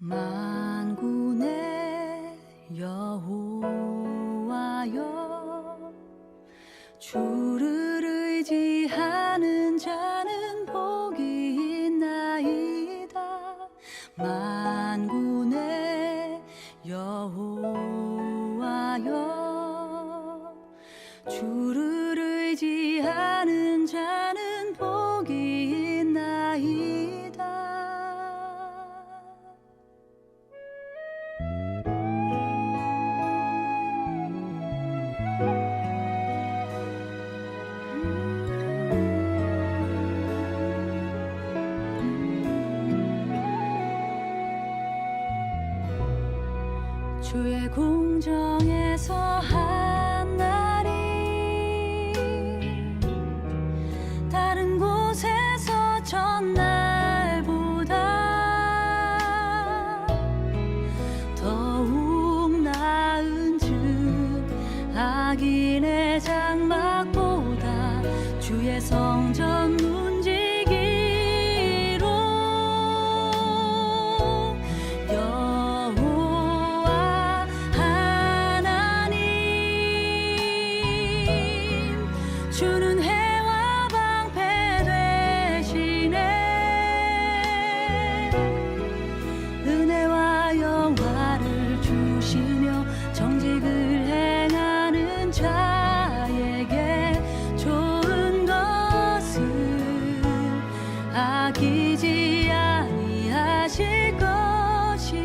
만군의 여호와여, 주를 의지하는 자는 복이 있나이다. 만군의 여호와여, 주를 의지하는 자는 복이 있나이다. 주의 궁정에서 한 날이 다른 곳에서 전날보다 더욱 나은 즉 악인의 장막보다 주의 성전 문지기로 여호와 하나님, 주는 해와 방패 되시네. 은혜와 영화를 주시며 정직을 행하는 자에게 좋은 것을 아끼지 아니하실 것이라.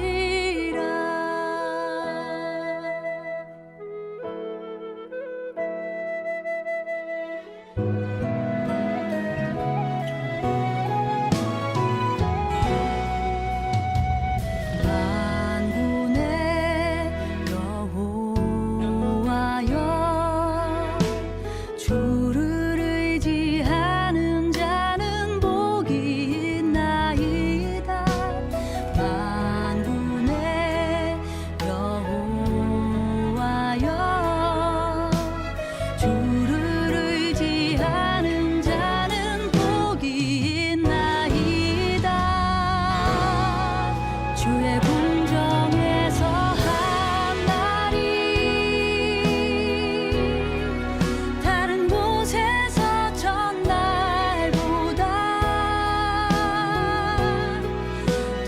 만군의 여호와여, 주를 의지하는 자는 복이 있나이다. 만군의 여호와여, 주를 의지하는 자는 복이 있나이다. 주의 궁정에서 한 날이 다른 곳에서 전날보다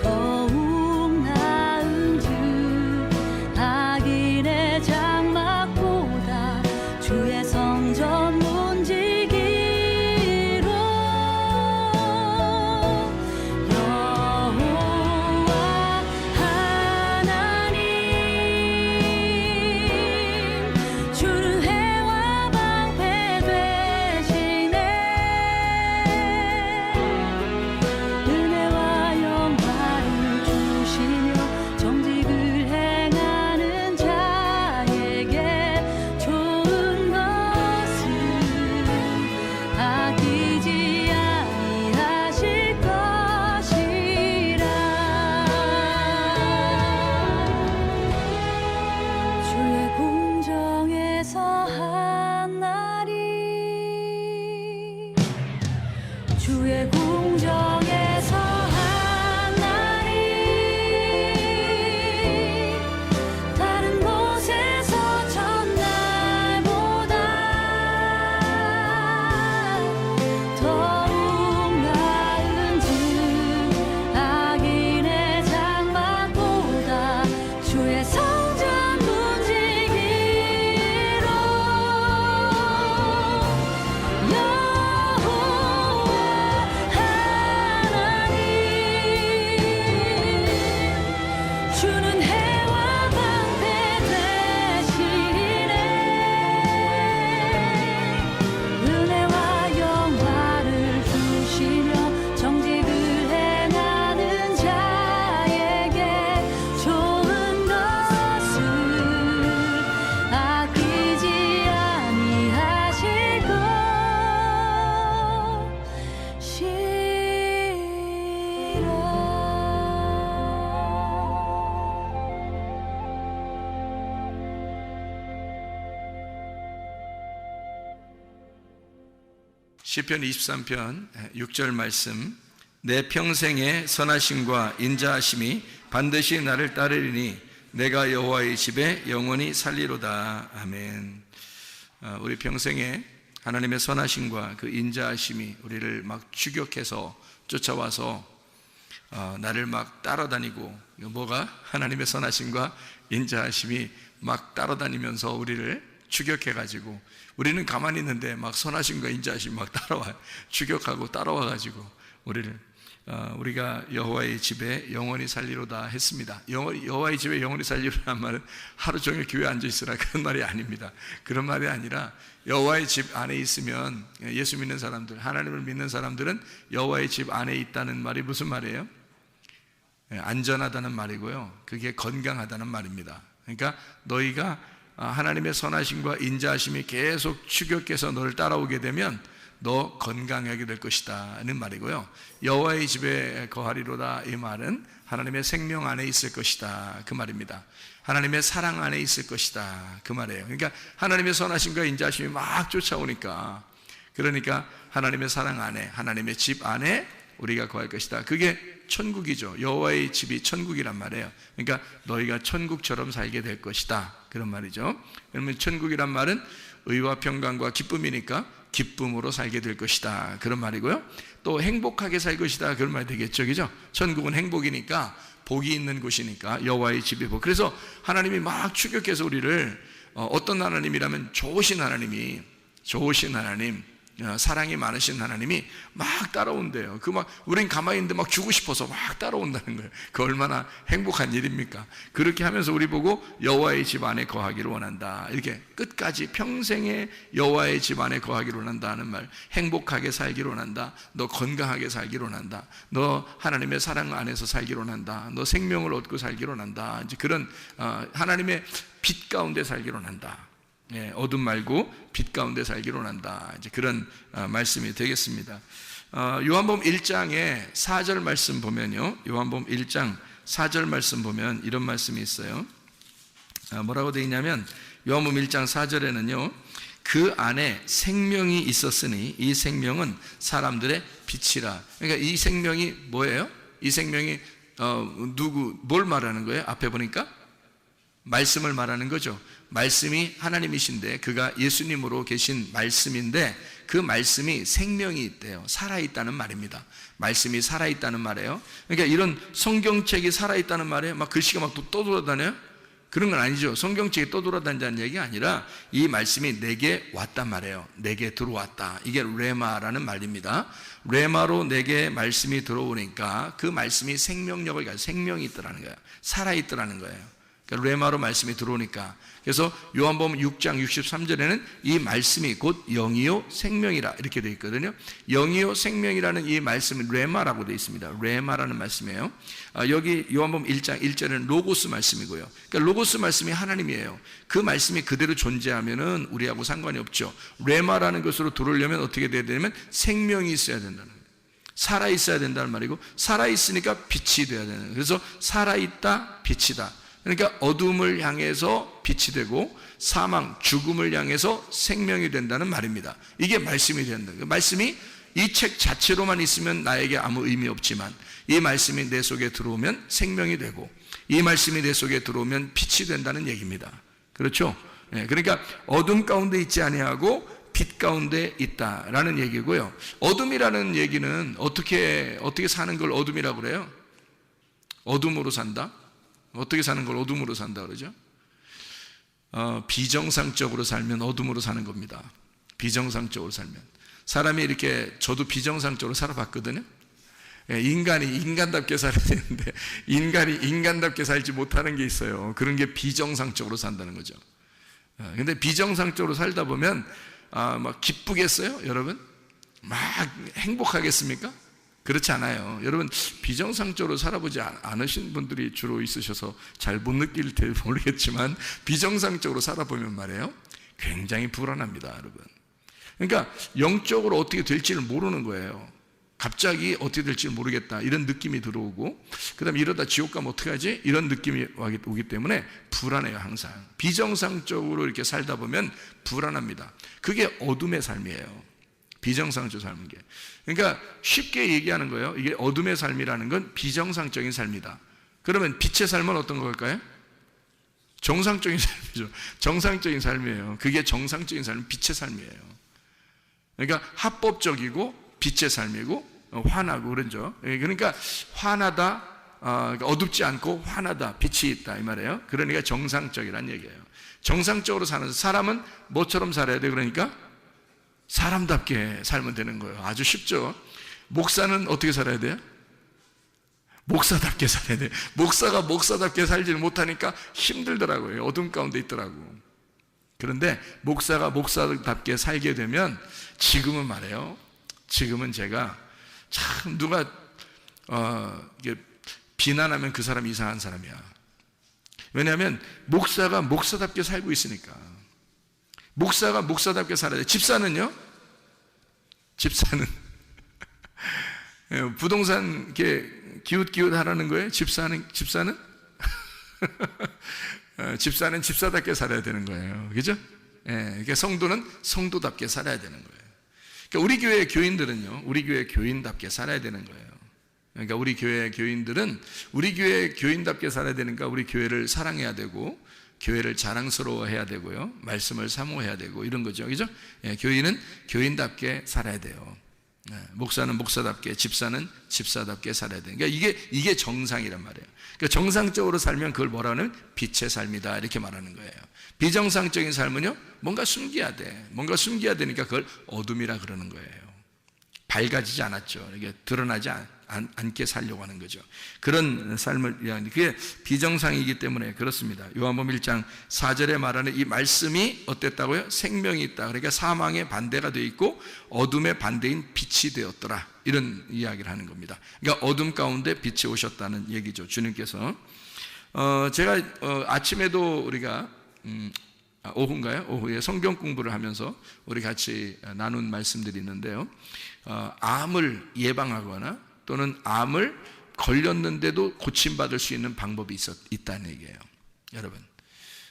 더욱 나은 즉 악인의 장막보다 주의 성전 문지기로 여호와 하나님, 주는 해와 방패 되시네. 은혜와 영광을 주시며 정직을 행하는 자에게 좋은 것을 아끼지 아니하실 것이라. 주의 궁정에서 한 날이, 주의 궁정에서 한 날이 다른 곳에서 전날보다 더욱 나은 즉 악인의 장막보다 주의 성전 문지기로 여호와 하나님, 주는 해와 방패 되시네. 은혜와 영화를 주시며 정직을 행하는 자에게 좋은 것을 아끼지 아니하실 것이라. 시편 23편 6절 말씀. 내 평생의 선하심과 인자하심이 반드시 나를 따르리니 내가 여호와의 집에 영원히 살리로다. 아멘. 우리 평생에 하나님의 선하심과 그 인자하심이 우리를 막 추격해서 쫓아와서 나를 막 따라다니고, 뭐가 하나님의 선하심과 인자하심이 막 따라다니면서 우리를 추격해가지고, 우리는 가만히 있는데 막 선하심과 인자하심이 막 따라와요. 추격하고 따라와가지고 우리가 여호와의 집에 영원히 살리로다 했습니다. 여호와의 집에 영원히 살리로라는 말은 하루 종일 교회에 앉아있으라 그런 말이 아닙니다. 그런 말이 아니라 여호와의 집 안에 있으면, 예수 믿는 사람들, 하나님을 믿는 사람들은 여호와의 집 안에 있다는 말이 무슨 말이에요? 안전하다는 말이고요, 그게 건강하다는 말입니다. 그러니까 너희가 하나님의 선하심과 인자하심이 계속 추격해서 너를 따라오게 되면 너 건강하게 될 것이다 는 말이고요, 여호와의 집에 거하리로다 이 말은 하나님의 생명 안에 있을 것이다 그 말입니다. 하나님의 사랑 안에 있을 것이다 그 말이에요. 그러니까 하나님의 선하심과 인자하심이 막 쫓아오니까, 그러니까 하나님의 사랑 안에, 하나님의 집 안에 우리가 거할 것이다. 그게 천국이죠. 여호와의 집이 천국이란 말이에요. 그러니까 너희가 천국처럼 살게 될 것이다 그런 말이죠. 그러면 천국이란 말은 의와 평강과 기쁨이니까 기쁨으로 살게 될 것이다 그런 말이고요, 또 행복하게 살 것이다 그런 말이 되겠죠. 그죠? 천국은 행복이니까, 복이 있는 곳이니까 여호와의 집이 복. 그래서 하나님이 막 추격해서 우리를, 어떤 하나님이라면 좋으신 하나님, 사랑이 많으신 하나님이 막 따라온대요. 우린 가만히 있는데 막 주고 싶어서 막 따라온다는 거예요. 그 얼마나 행복한 일입니까? 그렇게 하면서 우리 보고 여호와의 집 안에 거하기를 원한다, 이렇게 끝까지 평생에 여호와의 집 안에 거하기를 원한다는 말, 행복하게 살기를 원한다, 너 건강하게 살기를 원한다, 너 하나님의 사랑 안에서 살기를 원한다, 너 생명을 얻고 살기를 원한다, 이제 그런 하나님의 빛 가운데 살기를 원한다. 어둠 말고 빛 가운데 살기를 원한다, 이제 그런 말씀이 되겠습니다. 요한복음 1장에 4절 말씀 보면요, 요한복음 1장 4절 말씀 보면 이런 말씀이 있어요. 뭐라고 되어 있냐면, 요한복음 1장 4절에는요 그 안에 생명이 있었으니 이 생명은 사람들의 빛이라. 그러니까 이 생명이 뭐예요? 이 생명이 뭘 말하는 거예요? 앞에 보니까 말씀을 말하는 거죠. 말씀이 하나님이신데 그가 예수님으로 계신 말씀인데, 그 말씀이 생명이 있대요. 살아있다는 말입니다. 말씀이 살아있다는 말이에요. 그러니까 이런 성경책이 살아있다는 말에 막 글씨가 막 떠돌아다녀요? 그런 건 아니죠. 성경책이 떠돌아다닌다는 얘기가 아니라 이 말씀이 내게 왔단 말이에요. 내게 들어왔다. 이게 레마라는 말입니다. 레마로 내게 말씀이 들어오니까 그 말씀이 생명력을 가지고 생명이 있더라는 거예요. 살아있더라는 거예요. 그러니까 레마로 말씀이 들어오니까. 그래서 요한복음 6장 63절에는 이 말씀이 곧 영이요 생명이라 이렇게 되어 있거든요. 영이요 생명이라는 이 말씀은 레마라고 되어 있습니다. 레마라는 말씀이에요. 여기 요한복음 1장 1절에는 로고스 말씀이고요. 그러니까 로고스 말씀이 하나님이에요. 그 말씀이 그대로 존재하면은 우리하고 상관이 없죠. 레마라는 것으로 들어오려면 어떻게 돼야 되냐면 생명이 있어야 된다는 거예요. 살아있어야 된다는 말이고, 살아있으니까 빛이 돼야 되는 거예요. 그래서 살아있다, 빛이다. 그러니까 어둠을 향해서 빛이 되고 사망, 죽음을 향해서 생명이 된다는 말입니다. 이게 말씀이 된다. 말씀이 이 책 자체로만 있으면 나에게 아무 의미 없지만, 이 말씀이 내 속에 들어오면 생명이 되고, 이 말씀이 내 속에 들어오면 빛이 된다는 얘기입니다. 그렇죠? 그러니까 어둠 가운데 있지 아니하고 빛 가운데 있다라는 얘기고요. 어둠이라는 얘기는 어떻게 사는 걸 어둠이라고 그래요? 어둠으로 산다? 어떻게 사는 걸 어둠으로 산다 그러죠? 비정상적으로 살면 어둠으로 사는 겁니다. 비정상적으로 살면. 사람이 이렇게, 저도 비정상적으로 살아봤거든요. 인간이 인간답게 살아야 되는데 인간이 인간답게 살지 못하는 게 있어요. 그런 게 비정상적으로 산다는 거죠. 근데 비정상적으로 살다 보면 막 기쁘겠어요? 여러분? 막 행복하겠습니까? 그렇지 않아요. 여러분, 비정상적으로 살아보지 않으신 분들이 주로 있으셔서 잘 못 느낄지 모르겠지만, 비정상적으로 살아보면 말이에요, 굉장히 불안합니다, 여러분. 그러니까 영적으로 어떻게 될지를 모르는 거예요. 갑자기 어떻게 될지 모르겠다, 이런 느낌이 들어오고, 그 다음에 이러다 지옥 가면 어떡하지? 이런 느낌이 오기 때문에 불안해요. 항상 비정상적으로 이렇게 살다 보면 불안합니다. 그게 어둠의 삶이에요. 비정상적으로 사는 게. 그러니까 쉽게 얘기하는 거예요. 이게 어둠의 삶이라는 건 비정상적인 삶이다. 그러면 빛의 삶은 어떤 걸까요? 정상적인 삶이죠. 정상적인 삶이에요. 그게 정상적인 삶, 빛의 삶이에요. 그러니까 합법적이고 빛의 삶이고 환하고 그러죠. 그러니까 환하다, 어둡지 않고 환하다, 빛이 있다 이 말이에요. 그러니까 정상적이란 얘기예요. 정상적으로 사는 사람은 뭐처럼 살아야 돼? 그러니까 사람답게 살면 되는 거예요. 아주 쉽죠. 목사는 어떻게 살아야 돼요? 목사답게 살아야 돼. 목사가 목사답게 살지를 못하니까 힘들더라고요. 어둠 가운데 있더라고. 그런데 목사가 목사답게 살게 되면 지금은 말해요. 지금은 제가 참 누가 이게 비난하면 그 사람이 이상한 사람이야. 왜냐하면 목사가 목사답게 살고 있으니까. 목사가 목사답게 살아야 돼. 집사는요? 집사는 부동산 이렇게 기웃기웃 하라는 거예요. 집사는 집사는 집사답게 살아야 되는 거예요. 그죠? 그러니까 성도는 성도답게 살아야 되는 거예요. 그러니까 우리 교회 교인들은요, 우리 교회 교인답게 살아야 되는 거예요. 그러니까 우리 교회 교인들은 우리 교회 교인답게 살아야 되니까 우리 교회를 사랑해야 되고, 교회를 자랑스러워해야 되고요, 말씀을 사모해야 되고 이런 거죠. 그죠? 교인은 교인답게 살아야 돼요. 목사는 목사답게, 집사는 집사답게 살아야 돼요. 그러니까 이게 정상이란 말이에요. 그러니까 정상적으로 살면 그걸 뭐라 하면 빛의 삶이다 이렇게 말하는 거예요. 비정상적인 삶은요, 뭔가 숨겨야 돼. 뭔가 숨겨야 되니까 그걸 어둠이라 그러는 거예요. 밝아지지 않았죠. 이게 드러나지 않게 살려고 하는 거죠. 그런 삶을 위한, 그게 비정상이기 때문에 그렇습니다. 요한복음 1장 4절에 말하는 이 말씀이 어땠다고요? 생명이 있다. 그러니까 사망의 반대가 되어 있고 어둠의 반대인 빛이 되었더라. 이런 이야기를 하는 겁니다. 그러니까 어둠 가운데 빛이 오셨다는 얘기죠. 주님께서. 제가 아침에도 우리가 오후인가요? 오후에 성경 공부를 하면서 우리 같이 나눈 말씀들이 있는데요. 암을 예방하거나 또는 암을 걸렸는데도 고침받을 수 있는 방법이 있다는 얘기예요. 여러분,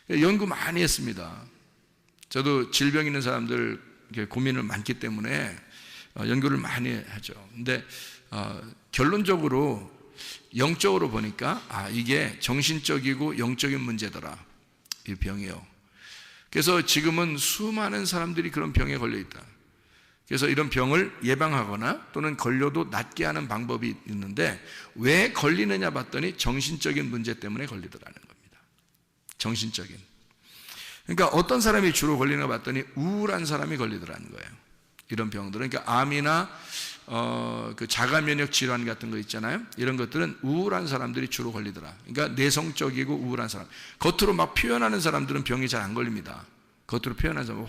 연구 많이 했습니다. 저도 질병 있는 사람들 고민을 많기 때문에 연구를 많이 하죠. 근데 결론적으로 영적으로 보니까 이게 정신적이고 영적인 문제더라, 이 병이요. 그래서 지금은 수많은 사람들이 그런 병에 걸려 있다. 그래서 이런 병을 예방하거나 또는 걸려도 낫게 하는 방법이 있는데, 왜 걸리느냐 봤더니 정신적인 문제 때문에 걸리더라는 겁니다. 정신적인. 그러니까 어떤 사람이 주로 걸리나 봤더니 우울한 사람이 걸리더라는 거예요. 이런 병들은. 그러니까 암이나 그 자가 면역 질환 같은 거 있잖아요. 이런 것들은 우울한 사람들이 주로 걸리더라. 그러니까 내성적이고 우울한 사람. 겉으로 막 표현하는 사람들은 병이 잘 안 걸립니다. 겉으로 표현하는 사람,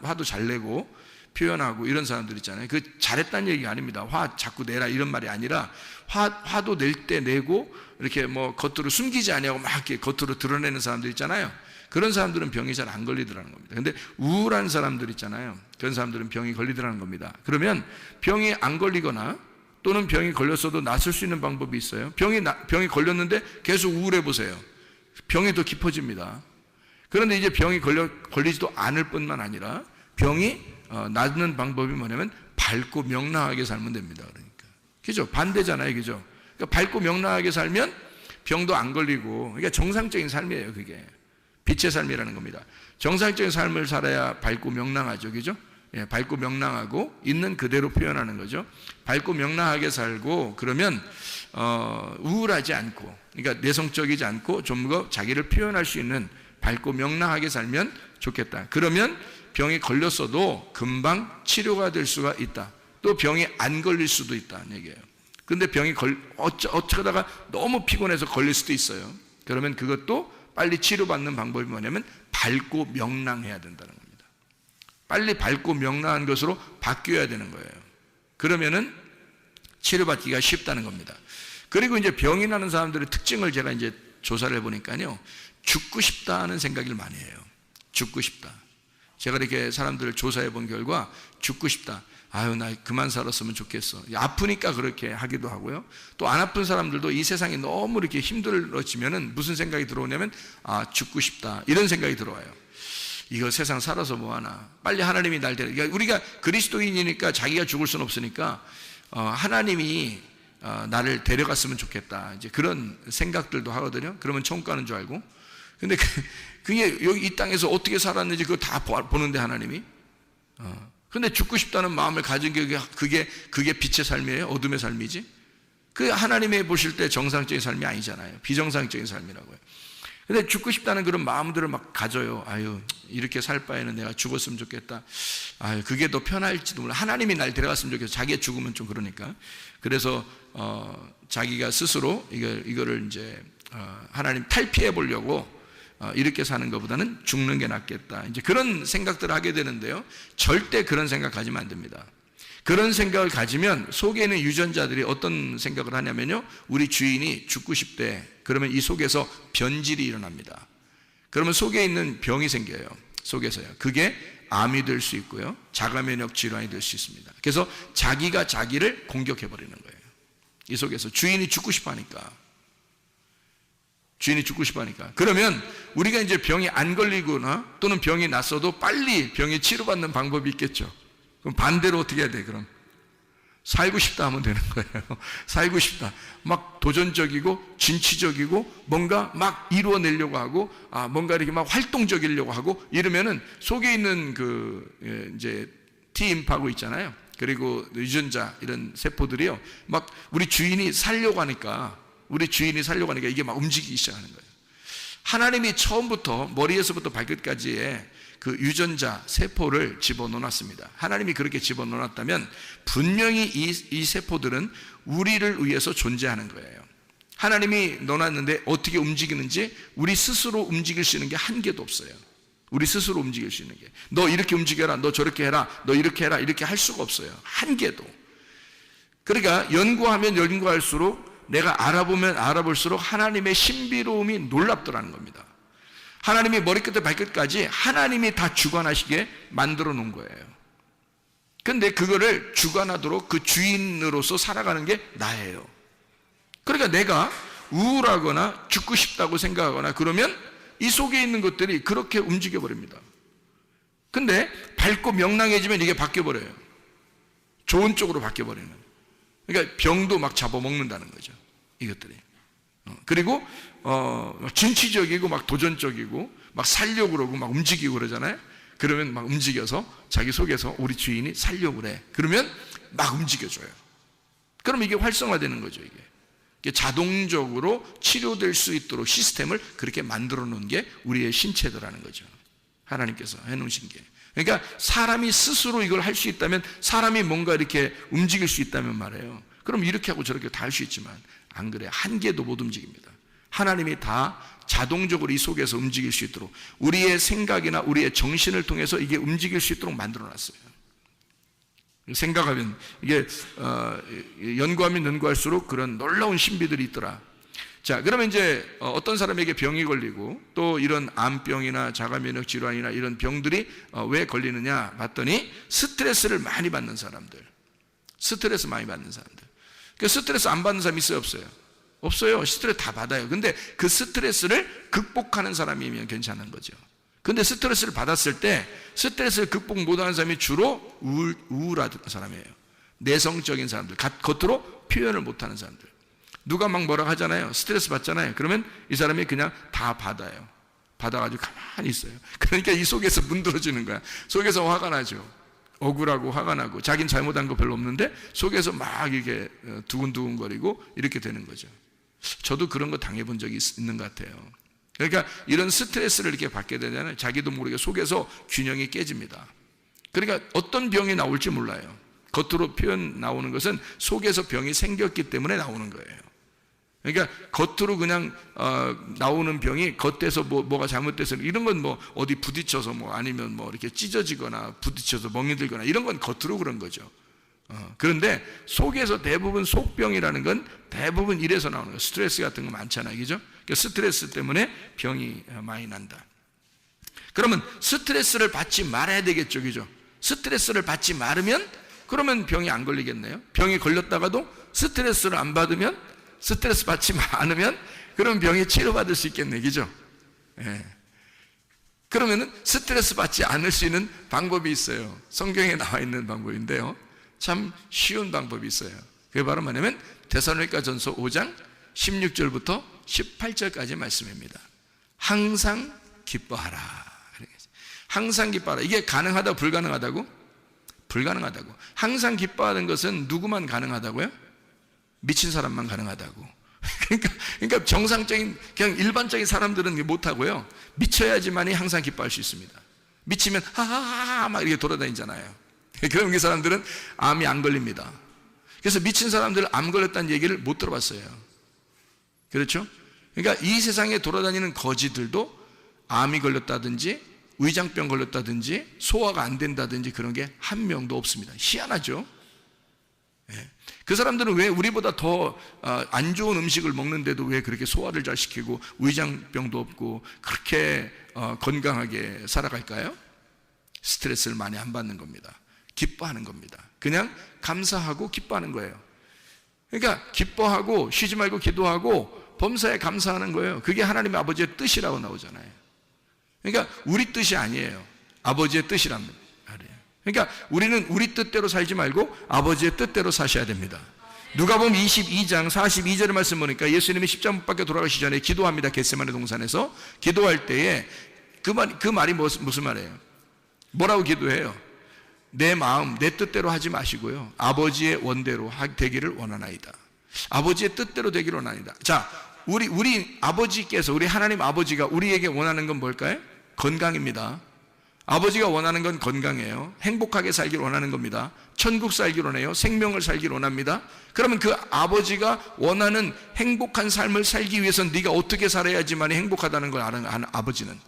화도 잘 내고 표현하고 이런 사람들 있잖아요. 그 잘했다는 얘기가 아닙니다. 화 자꾸 내라 이런 말이 아니라 화도 낼 때 내고 이렇게 뭐 겉으로 숨기지 아니하고 막 이렇게 겉으로 드러내는 사람들 있잖아요. 그런 사람들은 병이 잘 안 걸리더라는 겁니다. 근데 우울한 사람들 있잖아요. 그런 사람들은 병이 걸리더라는 겁니다. 그러면 병이 안 걸리거나 또는 병이 걸렸어도 낫을 수 있는 방법이 있어요. 병이 걸렸는데 계속 우울해 보세요. 병이 더 깊어집니다. 그런데 이제 병이 걸리지도 않을 뿐만 아니라 병이 낫는 방법이 뭐냐면 밝고 명랑하게 살면 됩니다. 그러니까. 그죠? 반대잖아요. 그죠? 그러니까 밝고 명랑하게 살면 병도 안 걸리고, 그러니까 정상적인 삶이에요. 그게. 빛의 삶이라는 겁니다. 정상적인 삶을 살아야 밝고 명랑하죠. 그죠? 예, 밝고 명랑하고 있는 그대로 표현하는 거죠. 밝고 명랑하게 살고, 그러면 우울하지 않고, 그러니까 내성적이지 않고 좀 더 자기를 표현할 수 있는 밝고 명랑하게 살면 좋겠다. 그러면 병이 걸렸어도 금방 치료가 될 수가 있다. 또 병이 안 걸릴 수도 있다는 얘기예요. 그런데 병이 어쩌다가 너무 피곤해서 걸릴 수도 있어요. 그러면 그것도 빨리 치료받는 방법이 뭐냐면 밝고 명랑해야 된다는 겁니다. 빨리 밝고 명랑한 것으로 바뀌어야 되는 거예요. 그러면은 치료받기가 쉽다는 겁니다. 그리고 이제 병이 나는 사람들의 특징을 제가 이제 조사를 해보니까요, 죽고 싶다는 생각을 많이 해요. 죽고 싶다. 제가 이렇게 사람들을 조사해 본 결과 죽고 싶다. 아유, 나 그만 살았으면 좋겠어. 아프니까 그렇게 하기도 하고요. 또 안 아픈 사람들도 이 세상이 너무 이렇게 힘들어지면은 무슨 생각이 들어오냐면 죽고 싶다. 이런 생각이 들어와요. 이거 세상 살아서 뭐하나. 빨리 하나님이 날 데려. 그러니까 우리가 그리스도인이니까 자기가 죽을 수는 없으니까 하나님이 나를 데려갔으면 좋겠다. 이제 그런 생각들도 하거든요. 그러면 천국 가는 줄 알고. 근데 그게 여기 이 땅에서 어떻게 살았는지 그거 다 보는데 하나님이. 근데 죽고 싶다는 마음을 가진 게 그게 빛의 삶이에요? 어둠의 삶이지? 그 하나님이 보실 때 정상적인 삶이 아니잖아요. 비정상적인 삶이라고요. 근데 죽고 싶다는 그런 마음들을 막 가져요. 아유, 이렇게 살 바에는 내가 죽었으면 좋겠다. 아유, 그게 더 편할지도 몰라. 하나님이 날 데려갔으면 좋겠어. 자기가 죽으면 좀 그러니까. 그래서 자기가 스스로 이거를 이제 하나님 탈피해 보려고 이렇게 사는 것보다는 죽는 게 낫겠다. 이제 그런 생각들을 하게 되는데요. 절대 그런 생각 가지면 안 됩니다. 그런 생각을 가지면 속에 있는 유전자들이 어떤 생각을 하냐면요. 우리 주인이 죽고 싶대. 그러면 이 속에서 변질이 일어납니다. 그러면 속에 있는 병이 생겨요. 속에서요. 그게 암이 될 수 있고요. 자가면역 질환이 될 수 있습니다. 그래서 자기가 자기를 공격해 버리는 거예요. 이 속에서 주인이 죽고 싶어 하니까. 주인이 죽고 싶어 하니까. 그러면 우리가 이제 병이 안 걸리거나 또는 병이 났어도 빨리 병에 치료받는 방법이 있겠죠. 그럼 반대로 어떻게 해야 돼, 그럼? 살고 싶다 하면 되는 거예요. 살고 싶다. 막 도전적이고, 진취적이고, 뭔가 막 이루어내려고 하고, 뭔가 이렇게 막 활동적이려고 하고, 이러면은 속에 있는 이제 T임파고 있잖아요. 그리고 유전자, 이런 세포들이요. 막 우리 주인이 살려고 하니까 이게 막 움직이기 시작하는 거예요. 하나님이 처음부터 머리에서부터 발끝까지의 그 유전자 세포를 집어넣어놨습니다. 하나님이 그렇게 집어넣어놨다면 분명히 이 세포들은 우리를 위해서 존재하는 거예요. 하나님이 넣어놨는데 어떻게 움직이는지 우리 스스로 움직일 수 있는 게 한 개도 없어요. 우리 스스로 움직일 수 있는 게. 너 이렇게 움직여라, 너 저렇게 해라, 너 이렇게 해라, 이렇게 할 수가 없어요. 한 개도. 그러니까 연구하면 연구할수록 내가 알아보면 알아볼수록 하나님의 신비로움이 놀랍더라는 겁니다. 하나님이 머리끝에 발끝까지 하나님이 다 주관하시게 만들어 놓은 거예요. 근데 그거를 주관하도록 그 주인으로서 살아가는 게 나예요. 그러니까 내가 우울하거나 죽고 싶다고 생각하거나 그러면 이 속에 있는 것들이 그렇게 움직여 버립니다. 근데 밝고 명랑해지면 이게 바뀌어 버려요. 좋은 쪽으로 바뀌어 버리는. 그러니까 병도 막 잡아먹는다는 거죠. 이것들이. 그리고 진취적이고 막 도전적이고 막 살려고 그러고 막 움직이고 그러잖아요. 그러면 막 움직여서 자기 속에서 우리 주인이 살려고 그래. 그러면 막 움직여줘요. 그럼 이게 활성화되는 거죠. 이게 자동적으로 치료될 수 있도록 시스템을 그렇게 만들어 놓은 게 우리의 신체더라는 거죠. 하나님께서 해놓으신 게. 그러니까 사람이 스스로 이걸 할 수 있다면, 사람이 뭔가 이렇게 움직일 수 있다면 말이에요. 그럼 이렇게 하고 저렇게 다 할 수 있지만 안 그래. 한 개도 못 움직입니다. 하나님이 다 자동적으로 이 속에서 움직일 수 있도록 우리의 생각이나 우리의 정신을 통해서 이게 움직일 수 있도록 만들어놨어요. 생각하면 이게 연구하면 연구할수록 그런 놀라운 신비들이 있더라. 자, 그러면 이제 어떤 사람에게 병이 걸리고 또 이런 암병이나 자가면역 질환이나 이런 병들이 왜 걸리느냐 봤더니 스트레스를 많이 받는 사람들. 스트레스 많이 받는 사람들. 그 스트레스 안 받는 사람 있어요, 없어요? 없어요. 스트레스 다 받아요. 근데 그 스트레스를 극복하는 사람이면 괜찮은 거죠. 근데 스트레스를 받았을 때 스트레스를 극복 못하는 사람이 주로 우울한 사람이에요. 내성적인 사람들, 겉으로 표현을 못하는 사람들. 누가 막 뭐라 하잖아요. 스트레스 받잖아요. 그러면 이 사람이 그냥 다 받아요. 받아가지고 가만히 있어요. 그러니까 이 속에서 문드러지는 거야. 속에서 화가 나죠. 억울하고 화가 나고 자기는 잘못한 거 별로 없는데 속에서 막 이게 두근두근거리고 이렇게 되는 거죠. 저도 그런 거 당해본 적이 있는 것 같아요. 그러니까 이런 스트레스를 이렇게 받게 되잖아요. 자기도 모르게 속에서 균형이 깨집니다. 그러니까 어떤 병이 나올지 몰라요. 겉으로 표현 나오는 것은 속에서 병이 생겼기 때문에 나오는 거예요. 그러니까 겉으로 그냥 나오는 병이 겉에서 뭐가 잘못돼서 이런 건 뭐 어디 부딪혀서 뭐 아니면 뭐 이렇게 찢어지거나 부딪혀서 멍이 들거나 이런 건 겉으로 그런 거죠. 그런데 속에서 대부분 속병이라는 건 대부분 이래서 나오는 거예요. 스트레스 같은 거 많잖아요. 그죠? 그러니까 스트레스 때문에 병이 많이 난다. 그러면 스트레스를 받지 말아야 되겠죠. 그죠? 스트레스를 받지 말으면 그러면 병이 안 걸리겠네요. 병이 걸렸다가도 스트레스를 안 받으면, 스트레스 받지 않으면 그럼 병이 치료받을 수 있겠네. 그죠? 예. 그러면은 스트레스 받지 않을 수 있는 방법이 있어요. 성경에 나와 있는 방법인데요. 참 쉬운 방법이 있어요. 그게 바로 뭐냐면 데살로니가전서 5장 16절부터 18절까지의 말씀입니다. 항상 기뻐하라. 항상 기뻐하라. 이게 가능하다고 불가능하다고? 불가능하다고. 항상 기뻐하는 것은 누구만 가능하다고요? 미친 사람만 가능하다고. 그러니까 정상적인 그냥 일반적인 사람들은 못하고요. 미쳐야지만이 항상 기뻐할 수 있습니다. 미치면 하하하 막 이렇게 돌아다니잖아요. 그런 사람들은 암이 안 걸립니다. 그래서 미친 사람들은 암 걸렸다는 얘기를 못 들어봤어요. 그렇죠? 그러니까 이 세상에 돌아다니는 거지들도 암이 걸렸다든지 위장병 걸렸다든지 소화가 안 된다든지 그런 게 한 명도 없습니다. 희한하죠? 그 사람들은 왜 우리보다 더 안 좋은 음식을 먹는데도 왜 그렇게 소화를 잘 시키고 위장병도 없고 그렇게 건강하게 살아갈까요? 스트레스를 많이 안 받는 겁니다. 기뻐하는 겁니다. 그냥 감사하고 기뻐하는 거예요. 그러니까 기뻐하고 쉬지 말고 기도하고 범사에 감사하는 거예요. 그게 하나님 아버지의 뜻이라고 나오잖아요. 그러니까 우리 뜻이 아니에요. 아버지의 뜻이란 말이에요. 그러니까 우리는 우리 뜻대로 살지 말고 아버지의 뜻대로 사셔야 됩니다. 누가복음 22장 42절의 말씀 보니까 예수님이 십자가 못 박혀 돌아가시기 전에 기도합니다. 겟세마네 동산에서 기도할 때에 그 말이 무슨 말이에요? 뭐라고 기도해요? 내 마음 내 뜻대로 하지 마시고요, 아버지의 원대로 되기를 원하나이다. 아버지의 뜻대로 되기를 원하나이다. 자, 우리 아버지께서, 우리 하나님 아버지가 우리에게 원하는 건 뭘까요? 건강입니다. 아버지가 원하는 건 건강이에요. 행복하게 살기를 원하는 겁니다. 천국 살기를 원해요. 생명을 살기를 원합니다. 그러면 그 아버지가 원하는 행복한 삶을 살기 위해서는 네가 어떻게 살아야지만 행복하다는 걸 아는 아버지는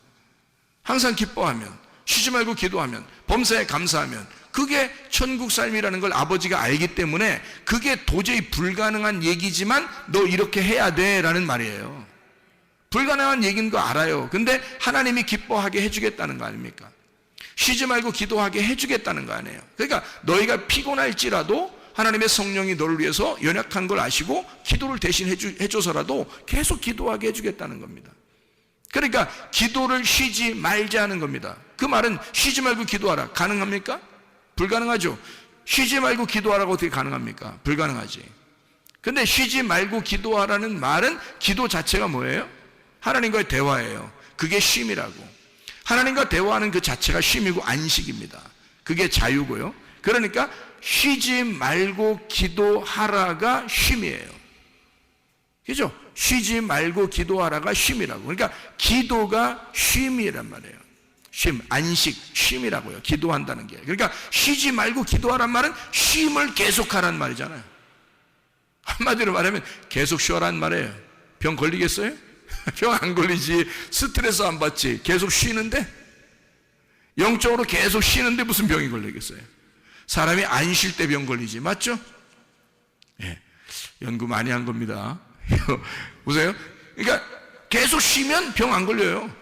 항상 기뻐하면, 쉬지 말고 기도하면, 범사에 감사하면, 그게 천국 삶이라는 걸 아버지가 알기 때문에 그게 도저히 불가능한 얘기지만 너 이렇게 해야 돼 라는 말이에요. 불가능한 얘기인 거 알아요. 근데 하나님이 기뻐하게 해주겠다는 거 아닙니까? 쉬지 말고 기도하게 해주겠다는 거 아니에요. 그러니까 너희가 피곤할지라도 하나님의 성령이 너를 위해서 연약한 걸 아시고 기도를 대신 해줘서라도 계속 기도하게 해주겠다는 겁니다. 그러니까 기도를 쉬지 말자는 겁니다. 그 말은 쉬지 말고 기도하라. 가능합니까? 불가능하죠. 쉬지 말고 기도하라고 어떻게 가능합니까? 불가능하지. 근데 쉬지 말고 기도하라는 말은 기도 자체가 뭐예요? 하나님과의 대화예요. 그게 쉼이라고. 하나님과 대화하는 그 자체가 쉼이고 안식입니다. 그게 자유고요. 그러니까 쉬지 말고 기도하라가 쉼이에요. 그죠? 쉬지 말고 기도하라가 쉼이라고. 그러니까 기도가 쉼이란 말이에요. 쉼, 안식, 쉼이라고요. 기도한다는 게. 그러니까 쉬지 말고 기도하란 말은 쉼을 계속하란 말이잖아요. 한마디로 말하면 계속 쉬어란 말이에요. 병 걸리겠어요? 병 안 걸리지. 스트레스 안 받지. 계속 쉬는데? 영적으로 계속 쉬는데 무슨 병이 걸리겠어요? 사람이 안 쉴 때 병 걸리지. 맞죠? 예, 연구 많이 한 겁니다. 보세요. 그러니까 계속 쉬면 병 안 걸려요.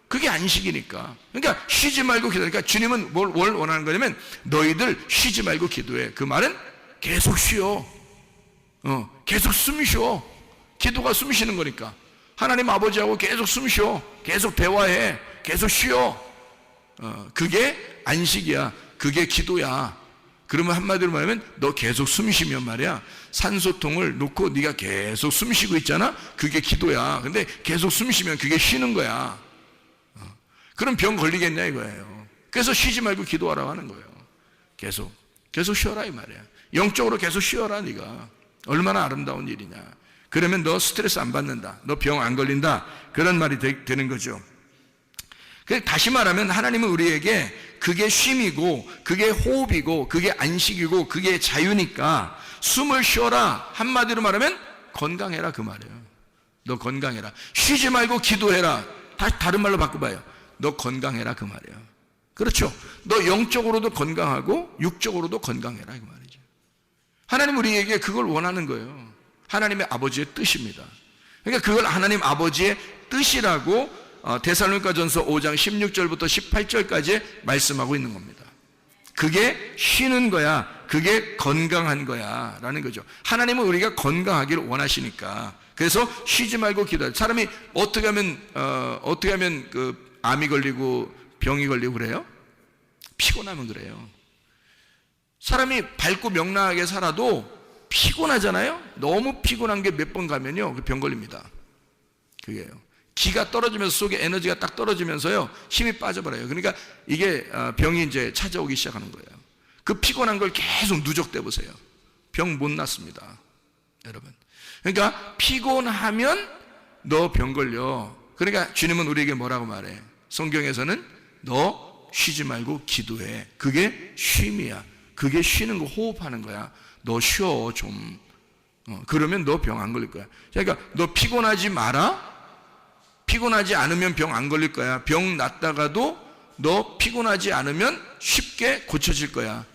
그게 안식이니까. 그러니까 쉬지 말고 기도해. 그러니까 주님은 뭘 원하는 거냐면 너희들 쉬지 말고 기도해. 그 말은 계속 쉬어. 계속 숨 쉬어. 기도가 숨 쉬는 거니까. 하나님 아버지하고 계속 숨 쉬어. 계속 대화해. 계속 쉬어. 그게 안식이야. 그게 기도야. 그러면 한마디로 말하면 너 계속 숨 쉬면 말이야, 산소통을 놓고 네가 계속 숨 쉬고 있잖아. 그게 기도야. 근데 계속 숨 쉬면 그게 쉬는 거야. 그럼 병 걸리겠냐 이거예요. 그래서 쉬지 말고 기도하라고 하는 거예요. 계속 쉬어라 이 말이야. 영적으로 계속 쉬어라. 네가 얼마나 아름다운 일이냐. 그러면 너 스트레스 안 받는다. 너 병 안 걸린다. 그런 말이 되는 거죠. 다시 말하면 하나님은 우리에게 그게 쉼이고 그게 호흡이고 그게 안식이고 그게 자유니까 숨을 쉬어라. 한마디로 말하면 건강해라 그 말이에요. 너 건강해라. 쉬지 말고 기도해라. 다른 말로 바꿔봐요. 너 건강해라 그 말이에요. 그렇죠? 너 영적으로도 건강하고 육적으로도 건강해라 그 말이죠. 하나님 우리에게 그걸 원하는 거예요. 하나님의 아버지의 뜻입니다. 그러니까 그걸 하나님 아버지의 뜻이라고 데살로니가전서 5장 16절부터 18절까지 말씀하고 있는 겁니다. 그게 쉬는 거야. 그게 건강한 거야 라는 거죠. 하나님은 우리가 건강하기를 원하시니까. 그래서 쉬지 말고 기도해. 사람이 어떻게 하면 그 암이 걸리고 병이 걸리고 그래요? 피곤하면 그래요. 사람이 밝고 명랑하게 살아도 피곤하잖아요. 너무 피곤한 게 몇 번 가면요, 그 병 걸립니다. 그게요. 기가 떨어지면서 속에 에너지가 딱 떨어지면서요, 힘이 빠져버려요. 그러니까 이게 병이 이제 찾아오기 시작하는 거예요. 그 피곤한 걸 계속 누적돼 보세요. 병 못 낫습니다, 여러분. 그러니까 피곤하면 너 병 걸려. 그러니까 주님은 우리에게 뭐라고 말해? 성경에서는 너 쉬지 말고 기도해. 그게 쉼이야. 그게 쉬는 거, 호흡하는 거야. 너 쉬어 좀. 그러면 너 병 안 걸릴 거야. 그러니까 너 피곤하지 마라. 피곤하지 않으면 병 안 걸릴 거야. 병 났다가도 너 피곤하지 않으면 쉽게 고쳐질 거야.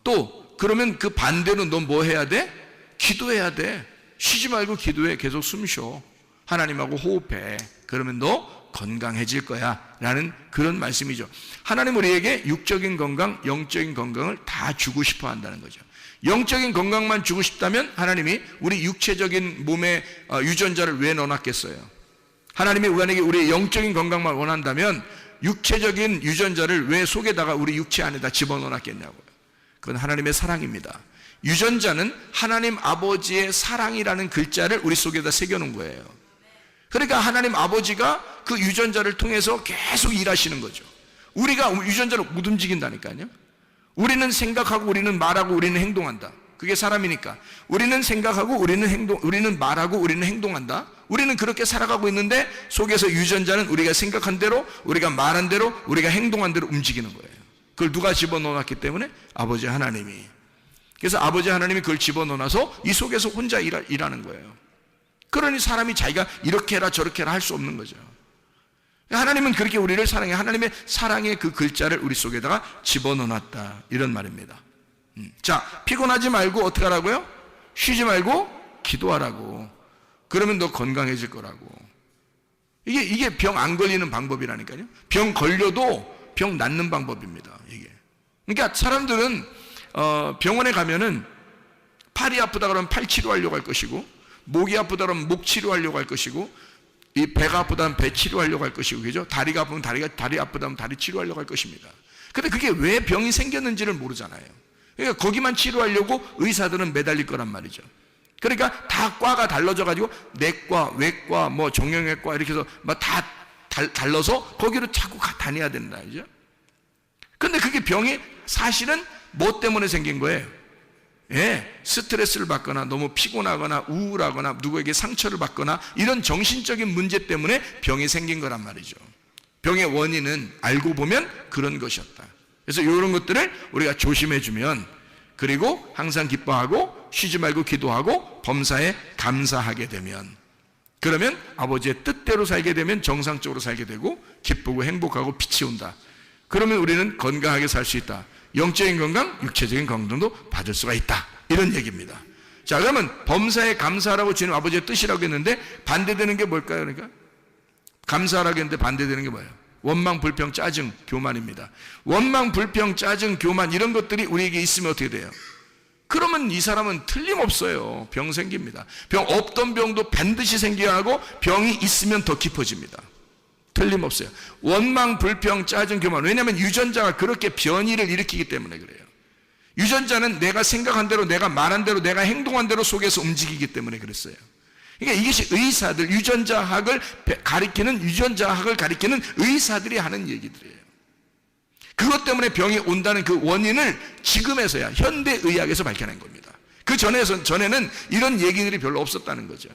또 그러면 그 반대로 너 뭐 해야 돼? 기도해야 돼. 쉬지 말고 기도해. 계속 숨 쉬어. 하나님하고 호흡해. 그러면 너 건강해질 거야 라는 그런 말씀이죠. 하나님 우리에게 육적인 건강, 영적인 건강을 다 주고 싶어 한다는 거죠. 영적인 건강만 주고 싶다면 하나님이 우리 육체적인 몸에 유전자를 왜 넣어놨겠어요? 하나님이 우리의 영적인 건강만 원한다면 육체적인 유전자를 왜 속에다가 우리 육체 안에다 집어넣어놨겠냐고요. 그건 하나님의 사랑입니다. 유전자는 하나님 아버지의 사랑이라는 글자를 우리 속에다 새겨놓은 거예요. 그러니까 하나님 아버지가 그 유전자를 통해서 계속 일하시는 거죠. 우리가 유전자를 못 움직인다니까요. 우리는 생각하고 우리는 말하고 우리는 행동한다. 그게 사람이니까. 우리는 생각하고 우리는 말하고 우리는 행동한다. 우리는 그렇게 살아가고 있는데 속에서 유전자는 우리가 생각한 대로, 우리가 말한 대로, 우리가 행동한 대로 움직이는 거예요. 그걸 누가 집어넣어놨기 때문에? 아버지 하나님이. 그래서 아버지 하나님이 그걸 집어넣어놔서 이 속에서 혼자 일하는 거예요. 그러니 사람이 자기가 이렇게 해라 저렇게 해라 할 수 없는 거죠. 하나님은 그렇게 우리를 사랑해. 하나님의 사랑의 그 글자를 우리 속에다가 집어넣어놨다, 이런 말입니다. 자, 피곤하지 말고 어떻게 하라고요? 쉬지 말고 기도하라고. 그러면 너 건강해질 거라고. 이게 병 안 걸리는 방법이라니까요. 병 걸려도 병 낫는 방법입니다, 이게. 그러니까 사람들은 병원에 가면은 팔이 아프다 그러면 팔 치료하려고 할 것이고, 목이 아프다 그러면 목 치료하려고 할 것이고, 이 배가 아프다면 배 치료하려고 할 것이고, 그죠? 다리가 아프면 다리 아프다면 다리 치료하려고 할 것입니다. 근데 그게 왜 병이 생겼는지를 모르잖아요. 그러니까 거기만 치료하려고 의사들은 매달릴 거란 말이죠. 그러니까 다 과가 달라져 가지고 내과, 외과, 뭐 정형외과 이렇게 해서 막 다 달라서 거기로 자꾸 다녀야 된다, 그죠? 근데 그게 병이 사실은 뭐 때문에 생긴 거예요? 예, 스트레스를 받거나 너무 피곤하거나 우울하거나 누구에게 상처를 받거나 이런 정신적인 문제 때문에 병이 생긴 거란 말이죠. 병의 원인은 알고 보면 그런 것이었다. 그래서 이런 것들을 우리가 조심해주면, 그리고 항상 기뻐하고 쉬지 말고 기도하고 범사에 감사하게 되면, 그러면 아버지의 뜻대로 살게 되면 정상적으로 살게 되고 기쁘고 행복하고 빛이 온다. 그러면 우리는 건강하게 살 수 있다. 영적인 건강, 육체적인 건강도 받을 수가 있다, 이런 얘기입니다. 자, 그러면 범사에 감사하라고 주님 아버지의 뜻이라고 했는데 반대되는 게 뭘까요? 그러니까 감사하라고 했는데 반대되는 게 뭐예요? 원망, 불평, 짜증, 교만입니다. 원망, 불평, 짜증, 교만, 이런 것들이 우리에게 있으면 어떻게 돼요? 그러면 이 사람은 틀림없어요. 병 생깁니다. 병 없던 병도 반드시 생겨야 하고 병이 있으면 더 깊어집니다. 틀림없어요. 원망, 불평, 짜증, 교만. 왜냐하면 유전자가 그렇게 변이를 일으키기 때문에 그래요. 유전자는 내가 생각한 대로, 내가 말한 대로, 내가 행동한 대로 속에서 움직이기 때문에 그랬어요. 그러니까 이것이 의사들, 유전자학을 가리키는 의사들이 하는 얘기들이에요. 그것 때문에 병이 온다는 그 원인을 지금에서야 현대의학에서 밝혀낸 겁니다. 그 전에는 이런 얘기들이 별로 없었다는 거죠.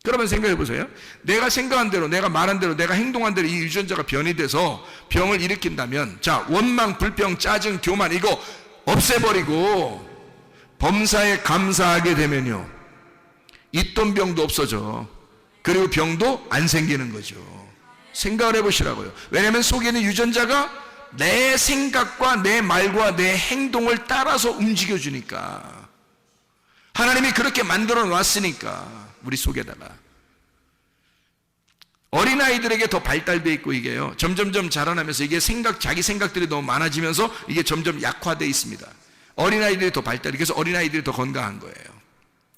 그러면 생각해 보세요. 내가 생각한 대로, 내가 말한 대로, 내가 행동한 대로 이 유전자가 변이돼서 병을 일으킨다면, 자, 원망, 불평, 짜증, 교만 이거 없애버리고 범사에 감사하게 되면요, 있던 병도 없어져. 그리고 병도 안 생기는 거죠. 생각을 해보시라고요. 왜냐하면 속에 있는 유전자가 내 생각과 내 말과 내 행동을 따라서 움직여주니까. 하나님이 그렇게 만들어 놨으니까 우리 속에다가. 어린아이들에게 더 발달되어 있고 이게요, 점점점 자라나면서 이게 자기 생각들이 너무 많아지면서 이게 점점 약화되어 있습니다. 어린아이들이 더 발달이, 그래서 어린아이들이 더 건강한 거예요,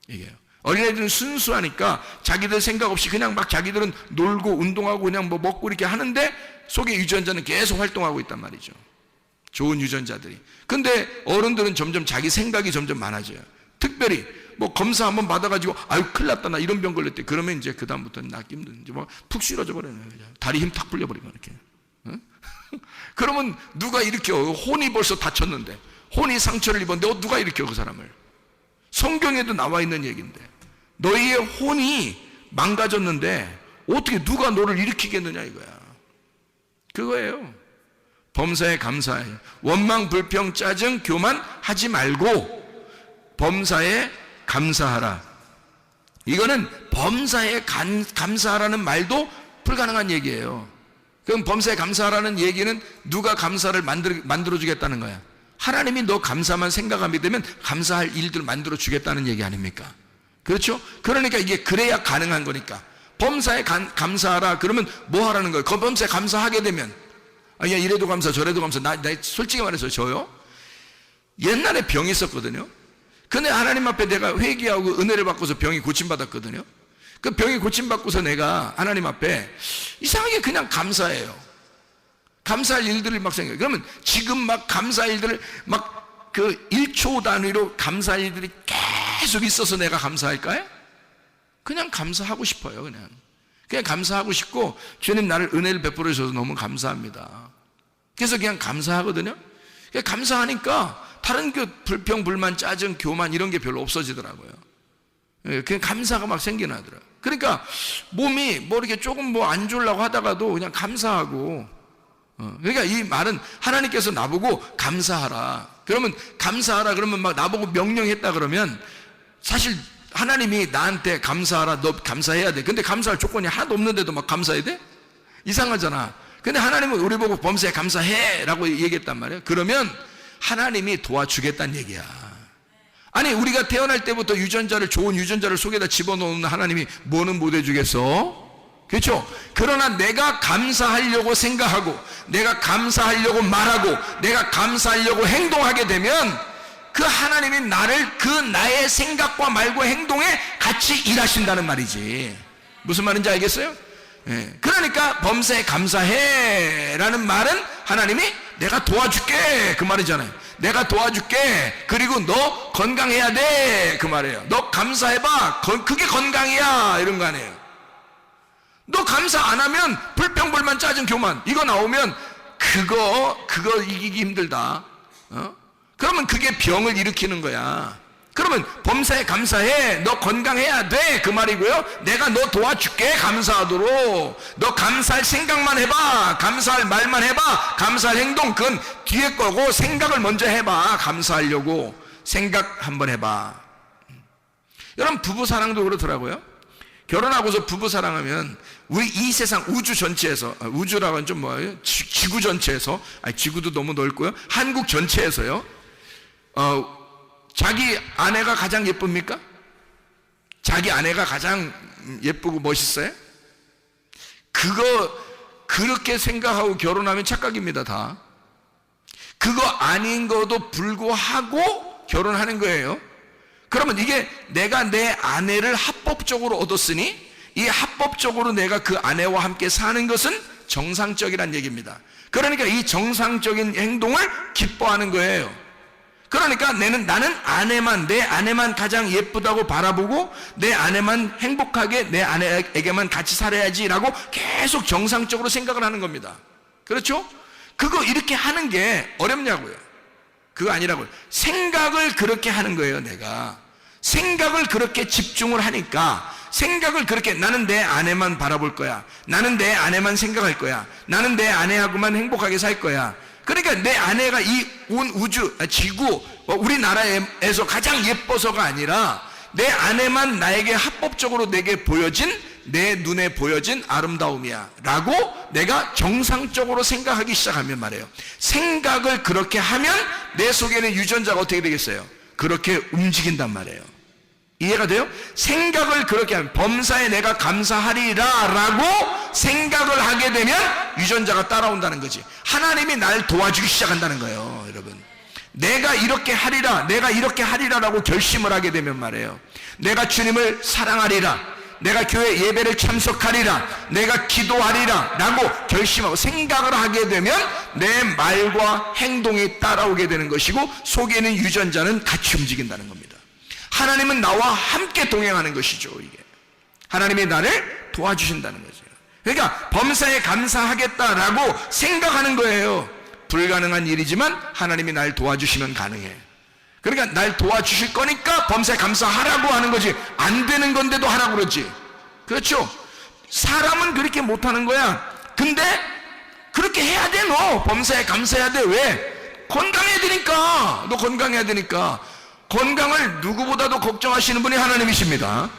이게요. 어린아이들은 순수하니까 자기들 생각 없이 그냥 막 자기들은 놀고 운동하고 그냥 뭐 먹고 이렇게 하는데 속에 유전자는 계속 활동하고 있단 말이죠. 좋은 유전자들이. 근데 어른들은 점점 자기 생각이 점점 많아져요. 특별히 뭐 검사 한번 받아가지고 아유 큰일 났다 나 이런 병 걸렸대. 그러면 이제 그 다음부터는 낫기 힘든 이제 뭐 푹 쓰러져 버려요. 다리 힘 탁 풀려버리고 이렇게. 응? 그러면 누가 일으켜? 혼이 벌써 다쳤는데, 혼이 상처를 입었는데 누가 일으켜 그 사람을? 성경에도 나와 있는 얘기인데 너희의 혼이 망가졌는데 어떻게 누가 너를 일으키겠느냐 이거야. 그거예요. 범사에 감사해. 원망, 불평, 짜증, 교만 하지 말고 범사에 감사하라. 이거는 범사에 감사하라는 말도 불가능한 얘기예요. 그럼 범사에 감사하라는 얘기는 누가 감사를 만들어주겠다는 거야. 하나님이 너 감사만 생각하게 되면 감사할 일들을 만들어주겠다는 얘기 아닙니까? 그렇죠? 그러니까 이게 그래야 가능한 거니까. 범사에 감사하라 그러면 뭐 하라는 거예요? 그 범사에 감사하게 되면 야 이래도 감사 저래도 감사. 나 솔직히 말해서 저요 옛날에 병이 있었거든요. 근데 하나님 앞에 내가 회개하고 은혜를 받고서 병이 고침받았거든요. 그 병이 고침받고서 내가 하나님 앞에 이상하게 그냥 감사해요. 감사할 일들을 막 생각해요. 그러면 지금 막 감사할 일들을 막 그 1초 단위로 감사할 일들이 계속 있어서 내가 감사할까요? 그냥 감사하고 싶어요. 그냥 감사하고 싶고 주님 나를 은혜를 베풀어 주셔서 너무 감사합니다. 그래서 그냥 감사하거든요. 그냥 감사하니까 다른 그 불평, 불만, 짜증, 교만 이런 게 별로 없어지더라고요. 그냥 감사가 막 생겨나더라고요. 그러니까 몸이 뭐 이렇게 조금 뭐 안 좋으려고 하다가도 그냥 감사하고 그러니까 이 말은 하나님께서 나보고 감사하라. 그러면 감사하라 그러면 막 나보고 명령했다 그러면 사실 하나님이 나한테 감사하라 너 감사해야 돼. 근데 감사할 조건이 하나도 없는데도 막 감사해야 돼? 이상하잖아. 근데 하나님은 우리 보고 범사에 감사해 라고 얘기했단 말이에요. 그러면 하나님이 도와주겠다는 얘기야. 아니 우리가 태어날 때부터 유전자를 좋은 유전자를 속에다 집어넣는 하나님이 뭐는 못 해주겠어? 그렇죠? 그러나 내가 감사하려고 생각하고 내가 감사하려고 말하고 내가 감사하려고 행동하게 되면 그 하나님이 나를 그 나의 생각과 말과 행동에 같이 일하신다는 말이지. 무슨 말인지 알겠어요? 그러니까 범사에 감사해 라는 말은 하나님이 내가 도와줄게 그 말이잖아요. 내가 도와줄게. 그리고 너 건강해야 돼 그 말이에요. 너 감사해봐. 그게 건강이야 이런 거 아니에요. 너 감사 안 하면 불평불만 짜증 교만 이거 나오면 그거 이기기 힘들다. 그러면 그게 병을 일으키는 거야. 그러면 범사에 감사해. 너 건강해야 돼 그 말이고요. 내가 너 도와줄게 감사하도록. 너 감사할 생각만 해봐. 감사할 말만 해봐. 감사할 행동 그건 뒤에 거고 생각을 먼저 해봐. 감사하려고 생각 한번 해봐. 여러분 부부사랑도 그렇더라고요. 결혼하고서 부부사랑하면 우리 이 세상 우주 전체에서 우주라고 하면 좀 뭐예요? 지구 전체에서 지구도 너무 넓고요. 한국 전체에서요. 자기 아내가 가장 예쁩니까? 자기 아내가 가장 예쁘고 멋있어요? 그렇게 생각하고 결혼하면 착각입니다, 다. 그거 아닌 것도 불구하고 결혼하는 거예요. 그러면 이게 내가 내 아내를 합법적으로 얻었으니 이 합법적으로 내가 그 아내와 함께 사는 것은 정상적이란 얘기입니다. 그러니까 이 정상적인 행동을 기뻐하는 거예요. 그러니까 나는 내 아내만 가장 예쁘다고 바라보고 내 아내만 행복하게 내 아내에게만 같이 살아야지라고 계속 정상적으로 생각을 하는 겁니다. 그렇죠? 그거 이렇게 하는 게 어렵냐고요. 그거 아니라고요. 생각을 그렇게 하는 거예요. 내가 생각을 그렇게 집중을 하니까 생각을 그렇게 나는 내 아내만 바라볼 거야. 나는 내 아내만 생각할 거야. 나는 내 아내하고만 행복하게 살 거야. 그러니까 내 아내가 이 온 우주, 지구, 우리나라에서 가장 예뻐서가 아니라 내 아내만 나에게 합법적으로 내게 보여진 내 눈에 보여진 아름다움이야 라고 내가 정상적으로 생각하기 시작하면 말이에요. 생각을 그렇게 하면 내 속에는 유전자가 어떻게 되겠어요? 그렇게 움직인단 말이에요. 이해가 돼요? 생각을 그렇게 하면 범사에 내가 감사하리라 라고 생각을 하게 되면 유전자가 따라온다는 거지. 하나님이 날 도와주기 시작한다는 거예요. 여러분, 내가 이렇게 하리라 라고 결심을 하게 되면 말이에요. 내가 주님을 사랑하리라, 내가 교회 예배를 참석하리라, 내가 기도하리라 라고 결심하고 생각을 하게 되면 내 말과 행동이 따라오게 되는 것이고 속에 있는 유전자는 같이 움직인다는 겁니다. 하나님은 나와 함께 동행하는 것이죠. 이게 하나님이 나를 도와주신다는 거죠. 그러니까 범사에 감사하겠다라고 생각하는 거예요. 불가능한 일이지만 하나님이 날 도와주시면 가능해. 그러니까 날 도와주실 거니까 범사에 감사하라고 하는 거지, 안 되는 건데도 하라고 그러지. 그렇죠? 사람은 그렇게 못하는 거야. 근데 그렇게 해야 돼. 너 범사에 감사해야 돼. 왜? 건강해야 되니까. 너 건강해야 되니까. 건강을 누구보다도 걱정하시는 분이 하나님이십니다.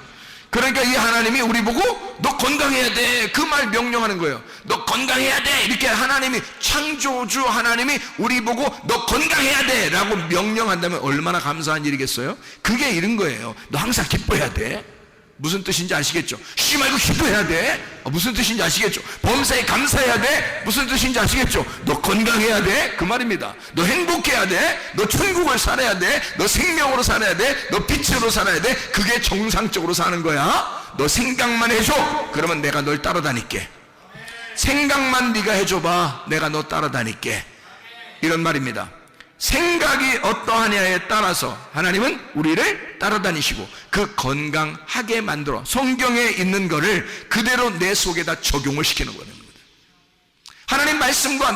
그러니까 이 하나님이 우리 보고 너 건강해야 돼, 그 말 명령하는 거예요. 너 건강해야 돼, 이렇게 하나님이, 창조주 하나님이 우리 보고 너 건강해야 돼 라고 명령한다면 얼마나 감사한 일이겠어요? 그게 이런 거예요. 너 항상 기뻐해야 돼. 무슨 뜻인지 아시겠죠? 쉬지 말고 기뻐해야 돼. 무슨 뜻인지 아시겠죠? 범사에 감사해야 돼. 무슨 뜻인지 아시겠죠? 너 건강해야 돼. 그 말입니다. 너 행복해야 돼. 너 천국을 살아야 돼. 너 생명으로 살아야 돼. 너 빛으로 살아야 돼. 그게 정상적으로 사는 거야. 너 생각만 해줘. 그러면 내가 널 따라다닐게. 생각만 네가 해줘봐. 내가 너 따라다닐게. 이런 말입니다. 생각이 어떠하냐에 따라서 하나님은 우리를 따라다니시고 그 건강하게 만들어 성경에 있는 거를 그대로 내 속에다 적용을 시키는 거예요. 하나님 말씀과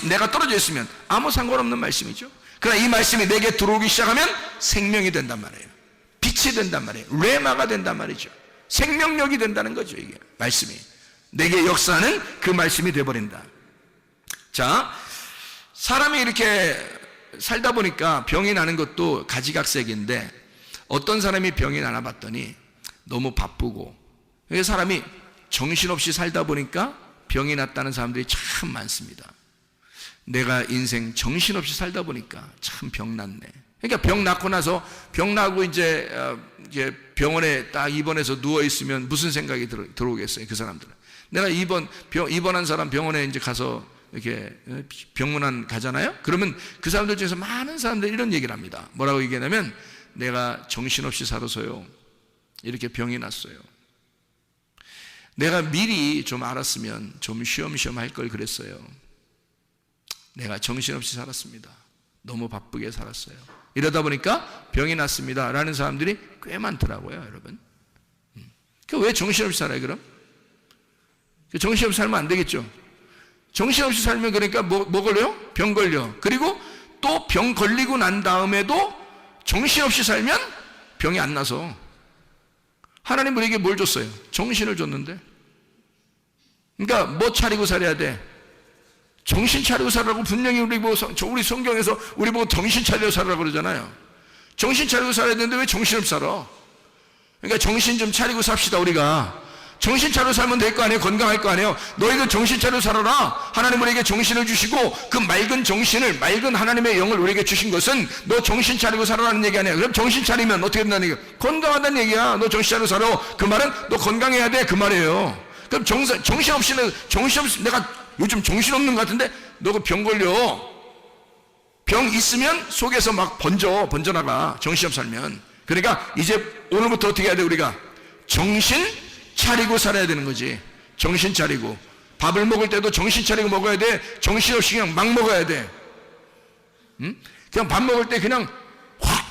내가 떨어져 있으면 아무 상관없는 말씀이죠. 그러나 이 말씀이 내게 들어오기 시작하면 생명이 된단 말이에요. 빛이 된단 말이에요. 레마가 된단 말이죠. 생명력이 된다는 거죠. 이게 말씀이 내게 역사하는 그 말씀이 되어버린다. 자, 사람이 이렇게 살다 보니까 병이 나는 것도 가지각색인데, 어떤 사람이 병이 나나 봤더니 너무 바쁘고, 사람이 정신없이 살다 보니까 병이 났다는 사람들이 참 많습니다. 내가 인생 정신없이 살다 보니까 참 병 났네. 그러니까 병 낳고 나서, 병 나고 이제 병원에 딱 입원해서 누워 있으면 무슨 생각이 들어오겠어요? 그 사람들은. 내가 입원한 사람 병원에 이제 가서 이렇게 병문안 가잖아요. 그러면 그 사람들 중에서 많은 사람들이 이런 얘기를 합니다. 뭐라고 얘기하냐면, 내가 정신없이 살아서요 이렇게 병이 났어요. 내가 미리 좀 알았으면 좀 쉬엄쉬엄 할 걸 그랬어요. 내가 정신없이 살았습니다. 너무 바쁘게 살았어요. 이러다 보니까 병이 났습니다 라는 사람들이 꽤 많더라고요, 여러분. 왜 정신없이 살아요, 그럼? 정신없이 살면 안 되겠죠. 정신없이 살면 그러니까 뭐 걸려요? 병 걸려. 그리고 또 병 걸리고 난 다음에도 정신없이 살면 병이 안 나서. 하나님 우리에게 뭘 줬어요? 정신을 줬는데. 그러니까 뭐 차리고 살아야 돼? 정신 차리고 살라고 분명히 우리 성경에서 우리 보고 정신 차리고 살라고 그러잖아요. 정신 차리고 살아야 되는데 왜 정신없이 살아? 그러니까 정신 좀 차리고 삽시다. 우리가 정신 차리고 살면 될 거 아니에요? 건강할 거 아니에요? 너희도 정신 차리고 살아라. 하나님 우리에게 정신을 주시고 그 맑은 정신을, 맑은 하나님의 영을 우리에게 주신 것은 너 정신 차리고 살아라는 얘기 아니야. 그럼 정신 차리면 어떻게 된다는 얘기야? 건강하다는 얘기야. 너 정신 차리고 살아. 그 말은 너 건강해야 돼, 그 말이에요. 그럼 정신없이 내가 요즘 정신없는 것 같은데 너 그 병 걸려. 병 있으면 속에서 막 번져나가. 정신없이 살면. 그러니까 이제 오늘부터 어떻게 해야 돼? 우리가 정신 차리고 살아야 되는 거지. 정신 차리고. 밥을 먹을 때도 정신 차리고 먹어야 돼. 정신없이 그냥 막 먹어야 돼. 응? 그냥 밥 먹을 때 그냥 확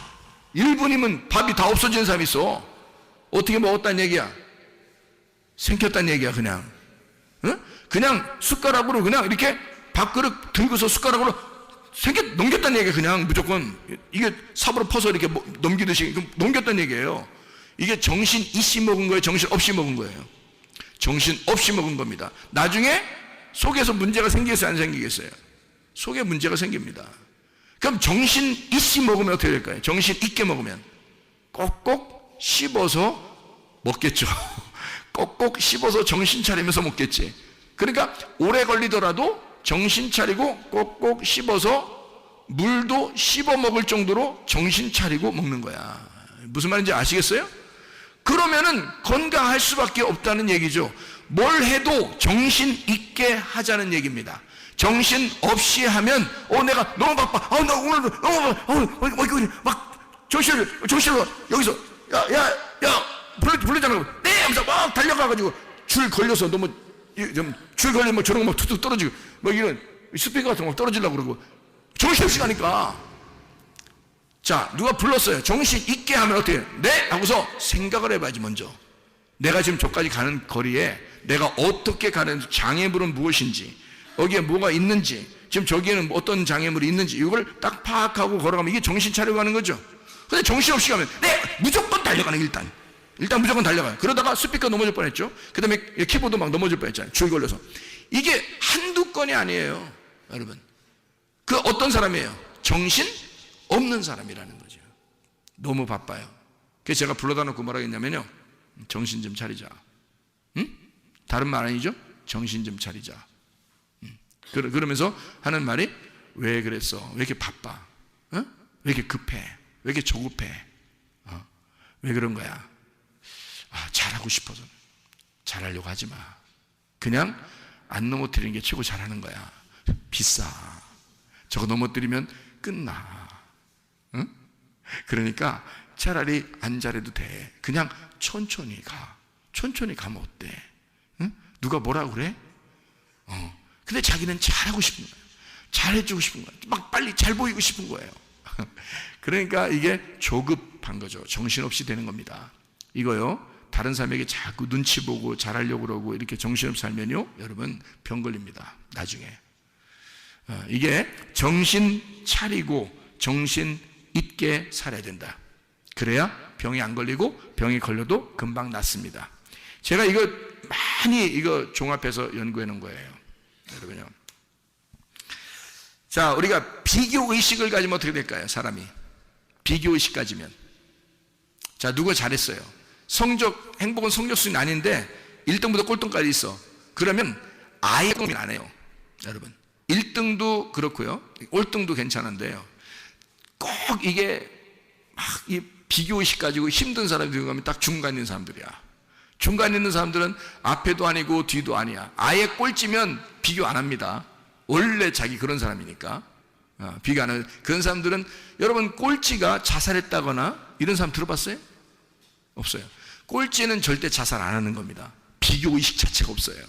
1분이면 밥이 다 없어지는 사람이 있어. 어떻게 먹었다는 얘기야? 생겼다는 얘기야. 그냥 응? 그냥 숟가락으로 그냥 이렇게 밥그릇 들고서 숟가락으로 넘겼다는 얘기야. 그냥 무조건 이게 삽으로 퍼서 이렇게 넘기듯이 넘겼다는 얘기예요. 이게 정신 있이 먹은 거예요? 정신 없이 먹은 거예요? 정신 없이 먹은 겁니다. 나중에 속에서 문제가 생기겠어요? 안 생기겠어요? 속에 문제가 생깁니다. 그럼 정신 있이 먹으면 어떻게 될까요? 정신 있게 먹으면 꼭꼭 씹어서 먹겠죠. 꼭꼭 씹어서 정신 차리면서 먹겠지. 그러니까 오래 걸리더라도 정신 차리고 꼭꼭 씹어서 물도 씹어 먹을 정도로 정신 차리고 먹는 거야. 무슨 말인지 아시겠어요? 그러면은 건강할 수밖에 없다는 얘기죠. 뭘 해도 정신 있게 하자는 얘기입니다. 정신 없이 하면 내가 너무 바빠. 나 오늘 너무 막 정신을 여기서 야 불러잖아. 네 하면서 막 달려가가지고 줄 걸려서 너무 줄 걸리면 뭐 저런 거 막 툭툭 떨어지고 뭐 이런 스피커 같은 거 떨어지려고 그러고 정신없이 가니까 자, 누가 불렀어요. 정신 있게 하면 어떻게 해요? 네? 하고서 생각을 해봐야지 먼저. 내가 지금 저까지 가는 거리에 내가 어떻게 가는지, 장애물은 무엇인지, 여기에 뭐가 있는지, 지금 저기에는 어떤 장애물이 있는지 이걸 딱 파악하고 걸어가면 이게 정신 차리고 가는 거죠. 근데 정신없이 가면 네! 무조건 달려가는 거예요. 일단 무조건 달려가요. 그러다가 스피커 넘어질 뻔했죠. 그 다음에 키보드 막 넘어질 뻔했잖아요. 줄 걸려서. 이게 한두 건이 아니에요, 여러분. 그 어떤 사람이에요? 정신 없는 사람이라는 거죠. 너무 바빠요. 그래서 제가 불러다 놓고 뭐라고 했냐면요, 정신 좀 차리자. 응? 다른 말 아니죠? 정신 좀 차리자. 그러면서 하는 말이, 왜 그랬어? 왜 이렇게 바빠? 왜 이렇게 급해? 왜 이렇게 조급해? 왜 그런 거야? 잘하고 싶어서. 잘하려고 하지 마. 그냥 안 넘어뜨리는 게 최고 잘하는 거야. 비싸. 저거 넘어뜨리면 끝나. 응? 그러니까 차라리 안 잘해도 돼. 그냥 천천히 가. 천천히 가면 어때? 응? 누가 뭐라고 그래? 근데 자기는 잘하고 싶은 거예요. 잘해주고 싶은 거예요. 막 빨리 잘 보이고 싶은 거예요. 그러니까 이게 조급한 거죠. 정신없이 되는 겁니다. 이거요, 다른 사람에게 자꾸 눈치 보고 잘하려고 그러고 이렇게 정신없이 살면요, 여러분 병 걸립니다. 나중에. 이게 정신 차리고 정신 있게 살아야 된다. 그래야 병이 안 걸리고, 병이 걸려도 금방 낫습니다. 제가 이거 많이 종합해서 연구해 놓은 거예요, 여러분요. 자, 우리가 비교의식을 가지면 어떻게 될까요? 사람이 비교의식 가지면, 자, 누가 잘했어요. 행복은 성적 순위 아닌데 1등부터 꼴등까지 있어. 그러면 아예 고민 안 해요, 여러분. 1등도 그렇고요, 꼴등도 괜찮은데요, 꼭 이게 막 이 비교의식 가지고 힘든 사람들이 가면 딱 중간 있는 사람들이야. 중간 있는 사람들은 앞에도 아니고 뒤도 아니야. 아예 꼴찌면 비교 안 합니다. 원래 자기 그런 사람이니까. 비교 안 하는 그런 사람들은, 여러분, 꼴찌가 자살했다거나 이런 사람 들어봤어요? 없어요. 꼴찌는 절대 자살 안 하는 겁니다. 비교의식 자체가 없어요.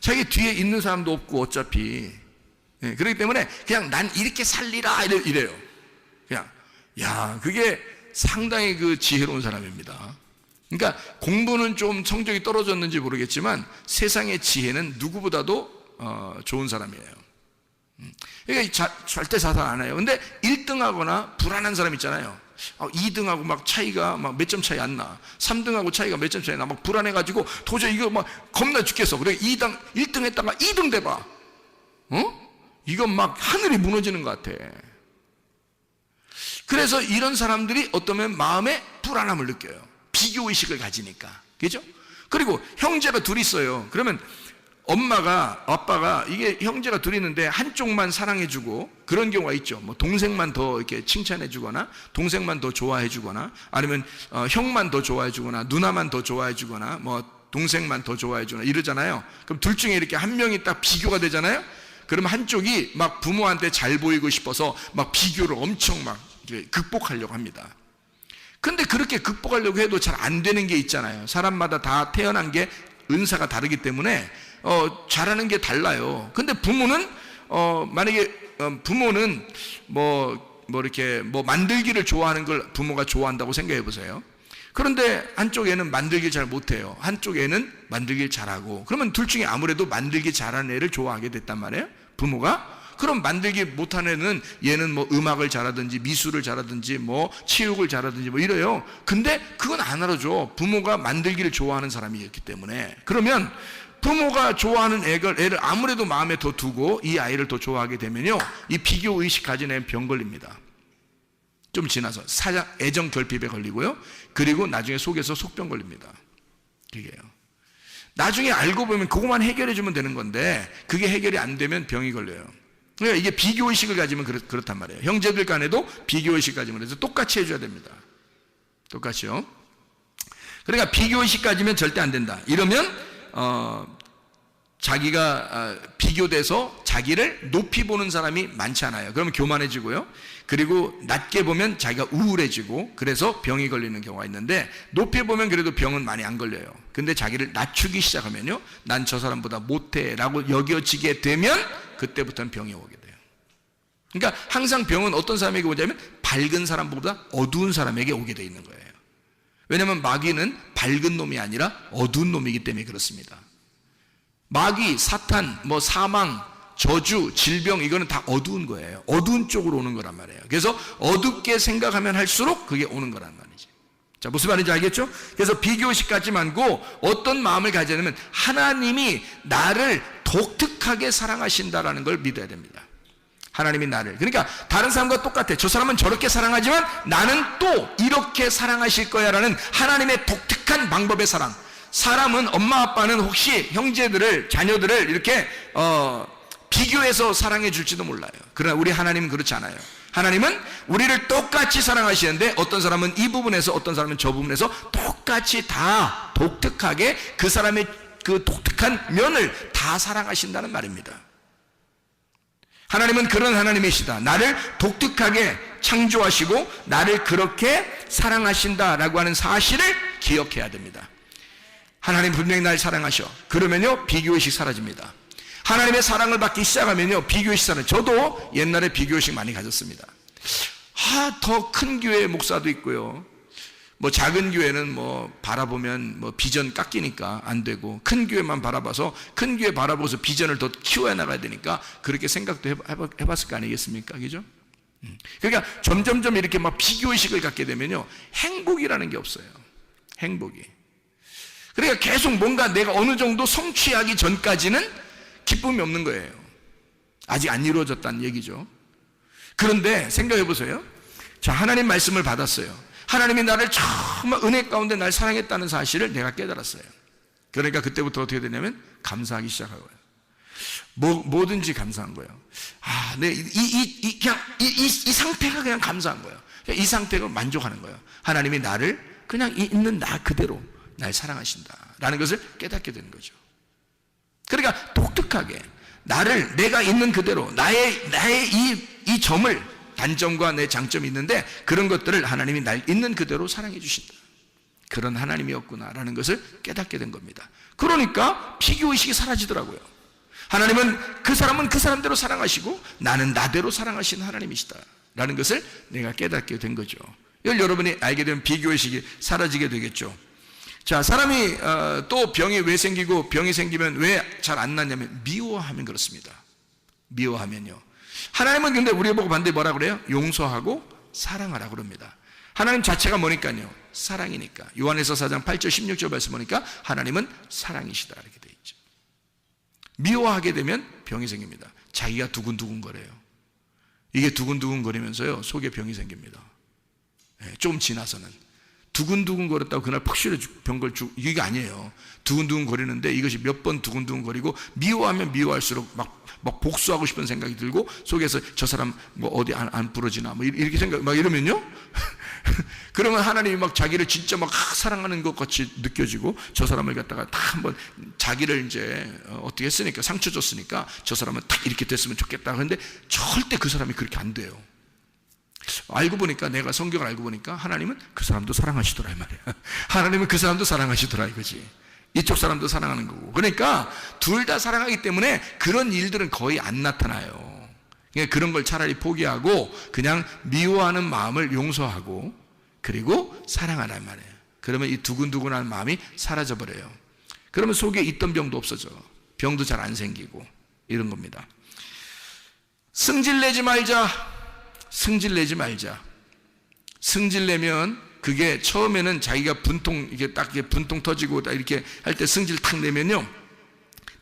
자기 뒤에 있는 사람도 없고 어차피. 그렇기 때문에 그냥 난 이렇게 살리라 이래요. 그냥. 야, 그게 상당히 지혜로운 사람입니다. 그러니까 공부는 좀 성적이 떨어졌는지 모르겠지만 세상의 지혜는 누구보다도 좋은 사람이에요. 그러니까 절대 자살 안 해요. 근데 1등하거나 불안한 사람 있잖아요. 2등하고 막 차이가 막 몇 점 차이 안 나. 3등하고 차이가 몇 점 차이 나. 막 불안해가지고 도저히 이거 막 겁나 죽겠어. 그래 1등 했다가 2등 돼봐. 이건 막 하늘이 무너지는 것 같아. 그래서 이런 사람들이 어떠면 마음에 불안함을 느껴요. 비교의식을 가지니까. 그죠? 그리고 형제가 둘이 있어요. 그러면 엄마가, 아빠가, 이게 형제가 둘이 있는데 한쪽만 사랑해주고 그런 경우가 있죠. 뭐 동생만 더 이렇게 칭찬해주거나, 동생만 더 좋아해주거나, 아니면 형만 더 좋아해주거나, 누나만 더 좋아해주거나, 뭐 동생만 더 좋아해주거나 이러잖아요. 그럼 둘 중에 이렇게 한 명이 딱 비교가 되잖아요. 그러면 한쪽이 막 부모한테 잘 보이고 싶어서 막 비교를 엄청 막 극복하려고 합니다. 근데 그렇게 극복하려고 해도 잘 안 되는 게 있잖아요. 사람마다 다 태어난 게 은사가 다르기 때문에 잘하는 게 달라요. 근데 부모는 만약에 부모는 이렇게 만들기를 좋아하는 걸 부모가 좋아한다고 생각해 보세요. 그런데 한쪽에는 만들기 잘 못해요. 한쪽에는 만들기 잘하고. 그러면 둘 중에 아무래도 만들기 잘하는 애를 좋아하게 됐단 말이에요, 부모가. 그럼 만들기 못하는 애는, 얘는 뭐 음악을 잘하든지 미술을 잘하든지 뭐 체육을 잘하든지 뭐 이래요. 근데 그건 안 알아줘. 부모가 만들기를 좋아하는 사람이었기 때문에. 그러면 부모가 좋아하는 애를 아무래도 마음에 더 두고 이 아이를 더 좋아하게 되면요, 이 비교의식 가진 애는 병 걸립니다. 좀 지나서 애정 결핍에 걸리고요, 그리고 나중에 속에서 속병 걸립니다. 그게요. 나중에 알고 보면 그것만 해결해 주면 되는 건데 그게 해결이 안 되면 병이 걸려요. 그러니까 이게 비교의식을 가지면 그렇단 말이에요. 형제들 간에도 비교의식 가지면 해서 똑같이 해줘야 됩니다. 똑같이요. 그러니까 비교의식 가지면 절대 안 된다. 이러면 자기가 비교돼서 자기를 높이 보는 사람이 많지 않아요. 그러면 교만해지고요. 그리고 낮게 보면 자기가 우울해지고, 그래서 병이 걸리는 경우가 있는데, 높이 보면 그래도 병은 많이 안 걸려요. 근데 자기를 낮추기 시작하면요, 난 저 사람보다 못해 라고 여겨지게 되면 그때부터는 병이 오게 돼요. 그러니까 항상 병은 어떤 사람에게 오냐면 밝은 사람보다 어두운 사람에게 오게 돼 있는 거예요. 왜냐하면 마귀는 밝은 놈이 아니라 어두운 놈이기 때문에 그렇습니다. 마귀, 사탄, 사망, 저주, 질병, 이거는 다 어두운 거예요. 어두운 쪽으로 오는 거란 말이에요. 그래서 어둡게 생각하면 할수록 그게 오는 거란 말이지. 자, 무슨 말인지 알겠죠? 그래서 비교의식 갖지 말고 어떤 마음을 가져야 되냐면 하나님이 나를 독특하게 사랑하신다라는 걸 믿어야 됩니다. 하나님이 나를, 그러니까 다른 사람과 똑같아. 저 사람은 저렇게 사랑하지만 나는 또 이렇게 사랑하실 거야 라는 하나님의 독특한 방법의 사랑. 사람은, 엄마 아빠는 혹시 형제들을, 자녀들을 이렇게 비교해서 사랑해 줄지도 몰라요. 그러나 우리 하나님은 그렇지 않아요. 하나님은 우리를 똑같이 사랑하시는데 어떤 사람은 이 부분에서, 어떤 사람은 저 부분에서 똑같이 다 독특하게 그 사람의 그 독특한 면을 다 사랑하신다는 말입니다. 하나님은 그런 하나님이시다. 나를 독특하게 창조하시고 나를 그렇게 사랑하신다라고 하는 사실을 기억해야 됩니다. 하나님 분명히 날 사랑하셔. 그러면요, 비교의식 사라집니다. 하나님의 사랑을 받기 시작하면요, 비교의식 사라져요. 저도 옛날에 비교의식 많이 가졌습니다. 더 큰 교회 목사도 있고요, 작은 교회는 바라보면 비전 깎이니까 안 되고, 큰 교회만 바라봐서, 큰 교회 바라보고서 비전을 더 키워야 나가야 되니까 그렇게 생각도 해봤을 거 아니겠습니까? 그죠? 그러니까 점점점 이렇게 비교의식을 갖게 되면요, 행복이라는 게 없어요. 행복이. 그러니까 계속 뭔가 내가 어느 정도 성취하기 전까지는 기쁨이 없는 거예요. 아직 안 이루어졌다는 얘기죠. 그런데 생각해 보세요. 자, 하나님 말씀을 받았어요. 하나님이 나를 정말 은혜 가운데 날 사랑했다는 사실을 내가 깨달았어요. 그러니까 그때부터 어떻게 되냐면 감사하기 시작하고요. 뭐든지 감사한 거예요. 이 상태가 그냥 감사한 거예요. 이 상태가 만족하는 거예요. 하나님이 나를 그냥 있는 나 그대로 날 사랑하신다라는 것을 깨닫게 되는 거죠. 그러니까 독특하게 나를, 내가 있는 그대로, 나의 이 점을, 단점과 내 장점이 있는데 그런 것들을 하나님이 날 있는 그대로 사랑해 주신다. 그런 하나님이었구나라는 것을 깨닫게 된 겁니다. 그러니까 비교의식이 사라지더라고요. 하나님은 그 사람은 그 사람대로 사랑하시고 나는 나대로 사랑하시는 하나님이시다 라는 것을 내가 깨닫게 된 거죠. 이걸 여러분이 알게 되면 비교의식이 사라지게 되겠죠. 자, 사람이 또 병이 왜 생기고, 병이 생기면 왜 잘 안 낫냐면 미워하면 그렇습니다. 미워하면요. 하나님은 근데 우리 보고 반대에 뭐라 그래요? 용서하고 사랑하라 그럽니다. 하나님 자체가 뭐니까요? 사랑이니까. 요한에서 4장 8절 16절 말씀 보니까 하나님은 사랑이시다 이렇게 돼 있죠. 미워하게 되면 병이 생깁니다. 자기가 두근두근 거려요. 이게 두근두근 거리면서요, 속에 병이 생깁니다. 좀 지나서는 두근두근 거렸다고 그날 푹 쉬려 병걸 주고, 이게 아니에요. 두근두근 거리는데 이것이 몇 번 두근두근 거리고, 미워하면 미워할수록 막 복수하고 싶은 생각이 들고, 속에서 저 사람 어디 안 부러지나 이렇게 생각 이러면요 그러면 하나님이 자기를 진짜 사랑하는 것 같이 느껴지고, 저 사람을 갖다가 딱 한번 자기를 이제 어떻게 했으니까, 상처 줬으니까 저 사람은 딱 이렇게 됐으면 좋겠다. 그런데 절대 그 사람이 그렇게 안 돼요. 알고 보니까, 내가 성경을 알고 보니까 하나님은 그 사람도 사랑하시더라 이 말이야. 하나님은 그 사람도 사랑하시더라 이거지. 이쪽 사람도 사랑하는 거고. 그러니까 둘 다 사랑하기 때문에 그런 일들은 거의 안 나타나요. 그러니까 그런 걸 차라리 포기하고 그냥 미워하는 마음을 용서하고 그리고 사랑하란 말이에요. 그러면 이 두근두근한 마음이 사라져 버려요. 그러면 속에 있던 병도 없어져. 병도 잘 안 생기고 이런 겁니다. 승질내지 말자. 승질내지 말자. 승질내면 그게 처음에는 자기가 이게 딱 분통 터지고 딱 이렇게 할 때 승질 탁 내면요,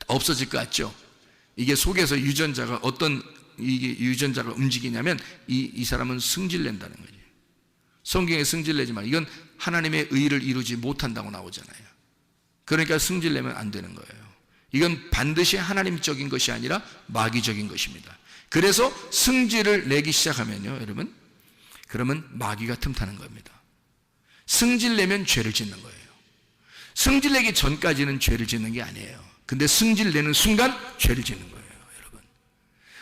없어질 것 같죠? 이게 속에서 유전자가 이게 유전자가 움직이냐면 이 사람은 승질낸다는 거죠. 성경에 승질내지 마. 이건 하나님의 의를 이루지 못한다고 나오잖아요. 그러니까 승질내면 안 되는 거예요. 이건 반드시 하나님적인 것이 아니라 마귀적인 것입니다. 그래서 승질을 내기 시작하면요, 여러분, 그러면 마귀가 틈타는 겁니다. 승질 내면 죄를 짓는 거예요. 승질 내기 전까지는 죄를 짓는 게 아니에요. 근데 승질 내는 순간 죄를 짓는 거예요, 여러분.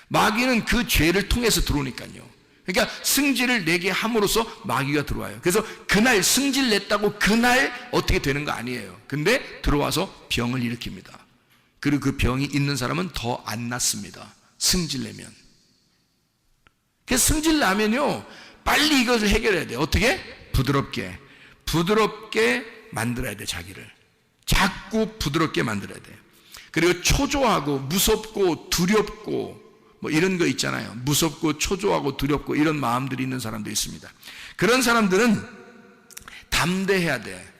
마귀는 그 죄를 통해서 들어오니까요. 그러니까 승질을 내게 함으로써 마귀가 들어와요. 그래서 그날 승질 냈다고 그날 어떻게 되는 거 아니에요. 근데 들어와서 병을 일으킵니다. 그리고 그 병이 있는 사람은 더 안 낫습니다. 승질 내면. 그래서 승질 나면요, 빨리 이것을 해결해야 돼. 어떻게? 부드럽게 만들어야 돼. 자기를 자꾸 부드럽게 만들어야 돼. 그리고 초조하고 무섭고 두렵고 뭐 이런 거 있잖아요. 무섭고 초조하고 두렵고 이런 마음들이 있는 사람도 있습니다. 그런 사람들은 담대해야 돼.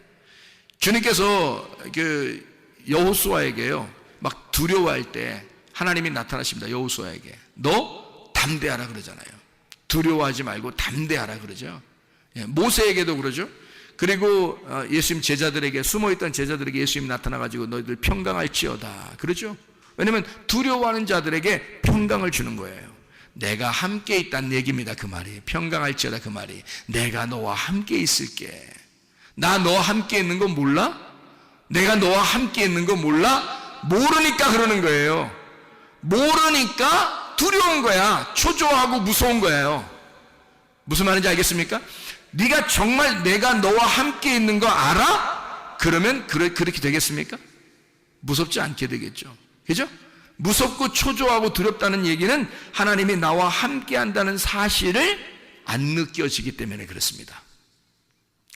주님께서 그 여호수아에게요, 막 두려워할 때 하나님이 나타나십니다. 여호수아에게 너 담대하라 그러잖아요. 두려워하지 말고 담대하라 그러죠. 모세에게도 그러죠. 그리고 예수님 제자들에게, 숨어있던 제자들에게 예수님이 나타나가지고 너희들 평강할지어다 그러죠. 왜냐하면 두려워하는 자들에게 평강을 주는 거예요. 내가 함께 있다는 얘기입니다. 그 말이 평강할지어다. 그 말이 내가 너와 함께 있을게. 나 너와 함께 있는 거 몰라? 내가 너와 함께 있는 거 몰라? 모르니까 그러는 거예요. 모르니까 두려운 거야. 초조하고 무서운 거예요. 무슨 말인지 알겠습니까? 네가 정말 내가 너와 함께 있는 거 알아? 그러면 그렇게 되겠습니까? 무섭지 않게 되겠죠. 그죠? 무섭고 초조하고 두렵다는 얘기는 하나님이 나와 함께 한다는 사실을 안 느껴지기 때문에 그렇습니다.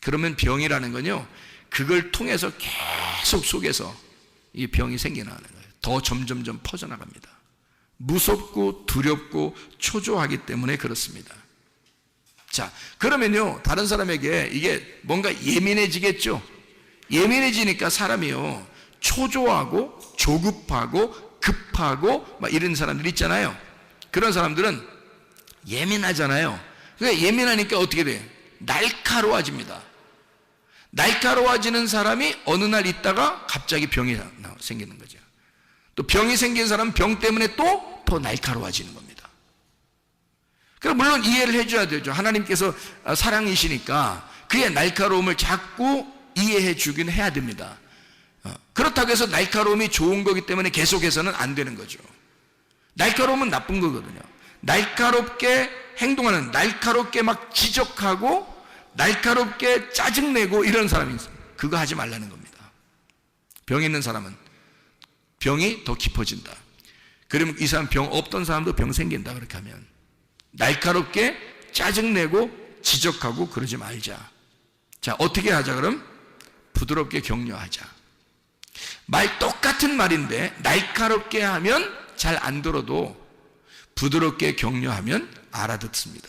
그러면 병이라는 건요, 그걸 통해서 계속 속에서 이 병이 생겨나는 거예요. 더 점점점 퍼져나갑니다. 무섭고 두렵고 초조하기 때문에 그렇습니다. 자, 그러면요, 다른 사람에게 이게 뭔가 예민해지겠죠? 예민해지니까 사람이요, 초조하고 조급하고 급하고 막 이런 사람들 있잖아요. 그런 사람들은 예민하잖아요. 그러니까 예민하니까 어떻게 돼요? 날카로워집니다. 날카로워지는 사람이 어느 날 있다가 갑자기 병이 생기는 거죠. 또 병이 생긴 사람은 병 때문에 또 더 날카로워지는 겁니다. 그럼 물론 이해를 해줘야 되죠. 하나님께서 사랑이시니까 그의 날카로움을 자꾸 이해해 주긴 해야 됩니다. 그렇다고 해서 날카로움이 좋은 거기 때문에 계속해서는 안 되는 거죠. 날카로움은 나쁜 거거든요. 날카롭게 행동하는, 날카롭게 막 지적하고 날카롭게 짜증내고 이런 사람이 있어요. 그거 하지 말라는 겁니다. 병 있는 사람은 병이 더 깊어진다. 그러면 이 사람 병 없던 사람도 병 생긴다. 그렇게 하면 날카롭게 짜증내고 지적하고 그러지 말자. 자, 어떻게 하자 그럼? 부드럽게 격려하자. 말 똑같은 말인데 날카롭게 하면 잘 안 들어도 부드럽게 격려하면 알아듣습니다.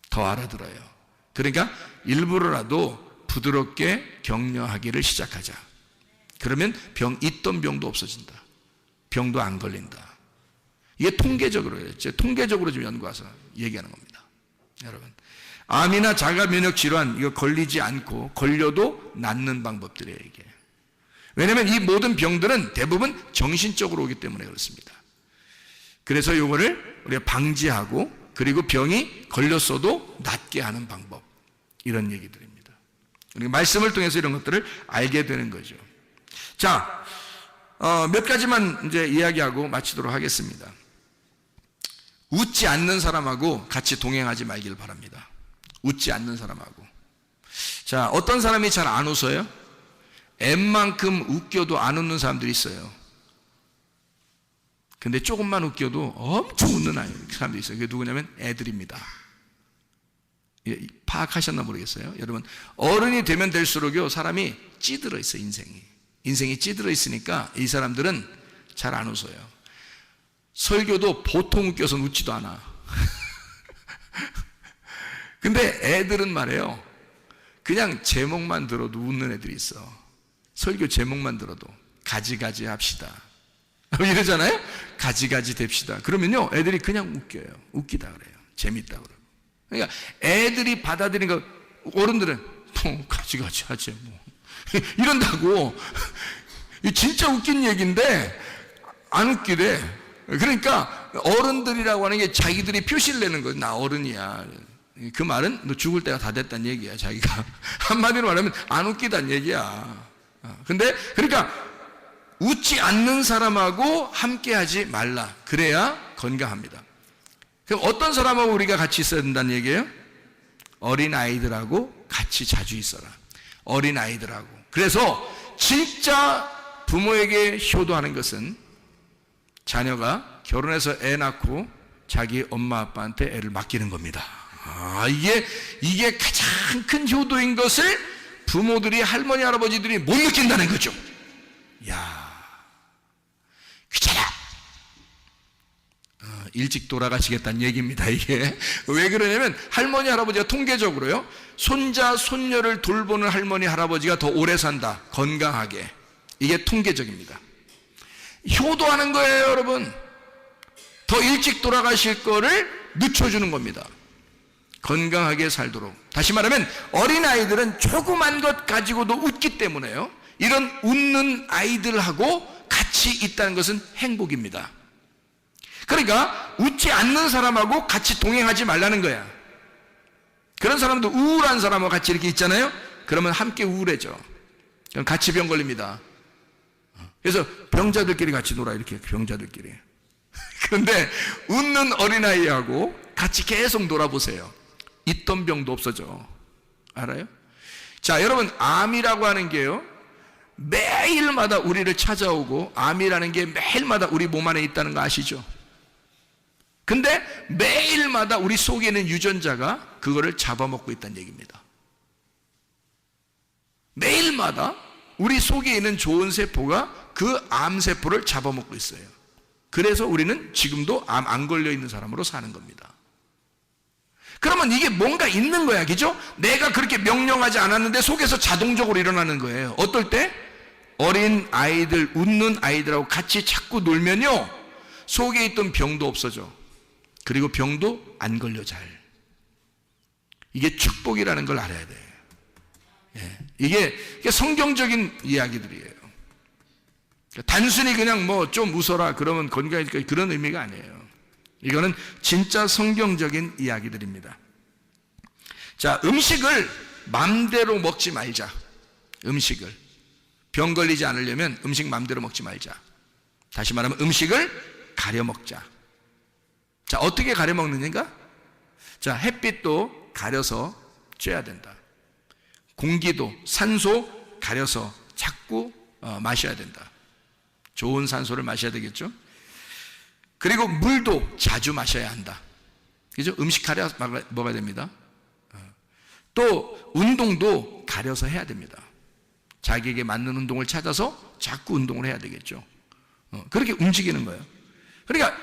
더 알아들어요. 그러니까 일부러라도 부드럽게 격려하기를 시작하자. 그러면 있던 병도 없어진다. 병도 안 걸린다. 이게 통계적으로요. 통계적으로 좀 연구해서 얘기하는 겁니다. 여러분, 암이나 자가 면역 질환 이거 걸리지 않고 걸려도 낫는 방법들이에요. 이게. 왜냐하면 이 모든 병들은 대부분 정신적으로 오기 때문에 그렇습니다. 그래서 이거를 우리가 방지하고 그리고 병이 걸렸어도 낫게 하는 방법, 이런 얘기들입니다. 우리가 말씀을 통해서 이런 것들을 알게 되는 거죠. 자, 몇 가지만 이제 이야기하고 마치도록 하겠습니다. 웃지 않는 사람하고 같이 동행하지 말길 바랍니다. 웃지 않는 사람하고. 자, 어떤 사람이 잘 안 웃어요? 웬만큼 웃겨도 안 웃는 사람들이 있어요. 근데 조금만 웃겨도 엄청 웃는 사람들이 있어요. 그게 누구냐면 애들입니다. 파악하셨나 모르겠어요. 여러분, 어른이 되면 될수록요, 사람이 찌들어 있어요. 인생이 찌들어 있으니까 이 사람들은 잘 안 웃어요. 설교도 보통 웃겨서 웃지도 않아. 근데 애들은 말이에요, 그냥 제목만 들어도 웃는 애들이 있어. 설교 제목만 들어도 가지가지 합시다 이러잖아요. 가지가지 됩시다. 그러면요, 애들이 그냥 웃겨요. 웃기다 그래요. 재밌다 그래요. 그러니까 애들이 받아들이는 거, 어른들은 뭐 가지가지 하지 뭐 이런다고. 진짜 웃긴 얘기인데 안 웃기대. 그러니까 어른들이라고 하는 게 자기들이 표시를 내는 거예요. 나 어른이야. 그 말은 너 죽을 때가 다 됐다는 얘기야. 자기가 한마디로 말하면 안 웃기다는 얘기야. 근데 그러니까 웃지 않는 사람하고 함께하지 말라. 그래야 건강합니다. 그럼 어떤 사람하고 우리가 같이 있어야 된다는 얘기예요? 어린 아이들하고 같이 자주 있어라. 어린 아이들하고. 그래서 진짜 부모에게 효도하는 것은 자녀가 결혼해서 애 낳고 자기 엄마 아빠한테 애를 맡기는 겁니다. 이게 가장 큰 효도인 것을 부모들이, 할머니, 할아버지들이 못 느낀다는 거죠. 귀찮아. 일찍 돌아가시겠다는 얘기입니다. 이게 왜 그러냐면 할머니, 할아버지가 통계적으로요, 손자, 손녀를 돌보는 할머니, 할아버지가 더 오래 산다, 건강하게. 이게 통계적입니다. 효도하는 거예요, 여러분. 더 일찍 돌아가실 거를 늦춰주는 겁니다. 건강하게 살도록. 다시 말하면 어린아이들은 조그만 것 가지고도 웃기 때문에요, 이런 웃는 아이들하고 같이 있다는 것은 행복입니다. 그러니까 웃지 않는 사람하고 같이 동행하지 말라는 거야. 그런 사람도 우울한 사람하고 같이 이렇게 있잖아요. 그러면 함께 우울해져. 그럼 같이 병 걸립니다. 그래서 병자들끼리 같이 놀아, 이렇게 병자들끼리. 그런데 웃는 어린아이하고 같이 계속 놀아보세요. 있던 병도 없어져. 알아요? 자, 여러분, 암이라고 하는 게요, 매일마다 우리를 찾아오고, 암이라는 게 매일마다 우리 몸 안에 있다는 거 아시죠? 근데 매일마다 우리 속에 있는 유전자가 그거를 잡아먹고 있다는 얘기입니다. 매일마다 우리 속에 있는 좋은 세포가 그 암세포를 잡아먹고 있어요. 그래서 우리는 지금도 암 안 걸려 있는 사람으로 사는 겁니다. 그러면 이게 뭔가 있는 거야, 그죠? 내가 그렇게 명령하지 않았는데 속에서 자동적으로 일어나는 거예요. 어떨 때? 어린 아이들, 웃는 아이들하고 같이 자꾸 놀면요, 속에 있던 병도 없어져. 그리고 병도 안 걸려, 잘. 이게 축복이라는 걸 알아야 돼. 이게 성경적인 이야기들이에요. 단순히 그냥 뭐 좀 웃어라 그러면 건강해질까, 그런 의미가 아니에요. 이거는 진짜 성경적인 이야기들입니다. 자, 음식을 맘대로 먹지 말자. 음식을 병 걸리지 않으려면 음식 맘대로 먹지 말자. 다시 말하면 음식을 가려 먹자. 자, 어떻게 가려 먹느냐가? 자, 햇빛도 가려서 쬐야 된다. 공기도, 산소 가려서 자꾸 마셔야 된다. 좋은 산소를 마셔야 되겠죠? 그리고 물도 자주 마셔야 한다. 그죠? 음식 가려 먹어야 됩니다. 또 운동도 가려서 해야 됩니다. 자기에게 맞는 운동을 찾아서 자꾸 운동을 해야 되겠죠. 그렇게 움직이는 거예요. 그러니까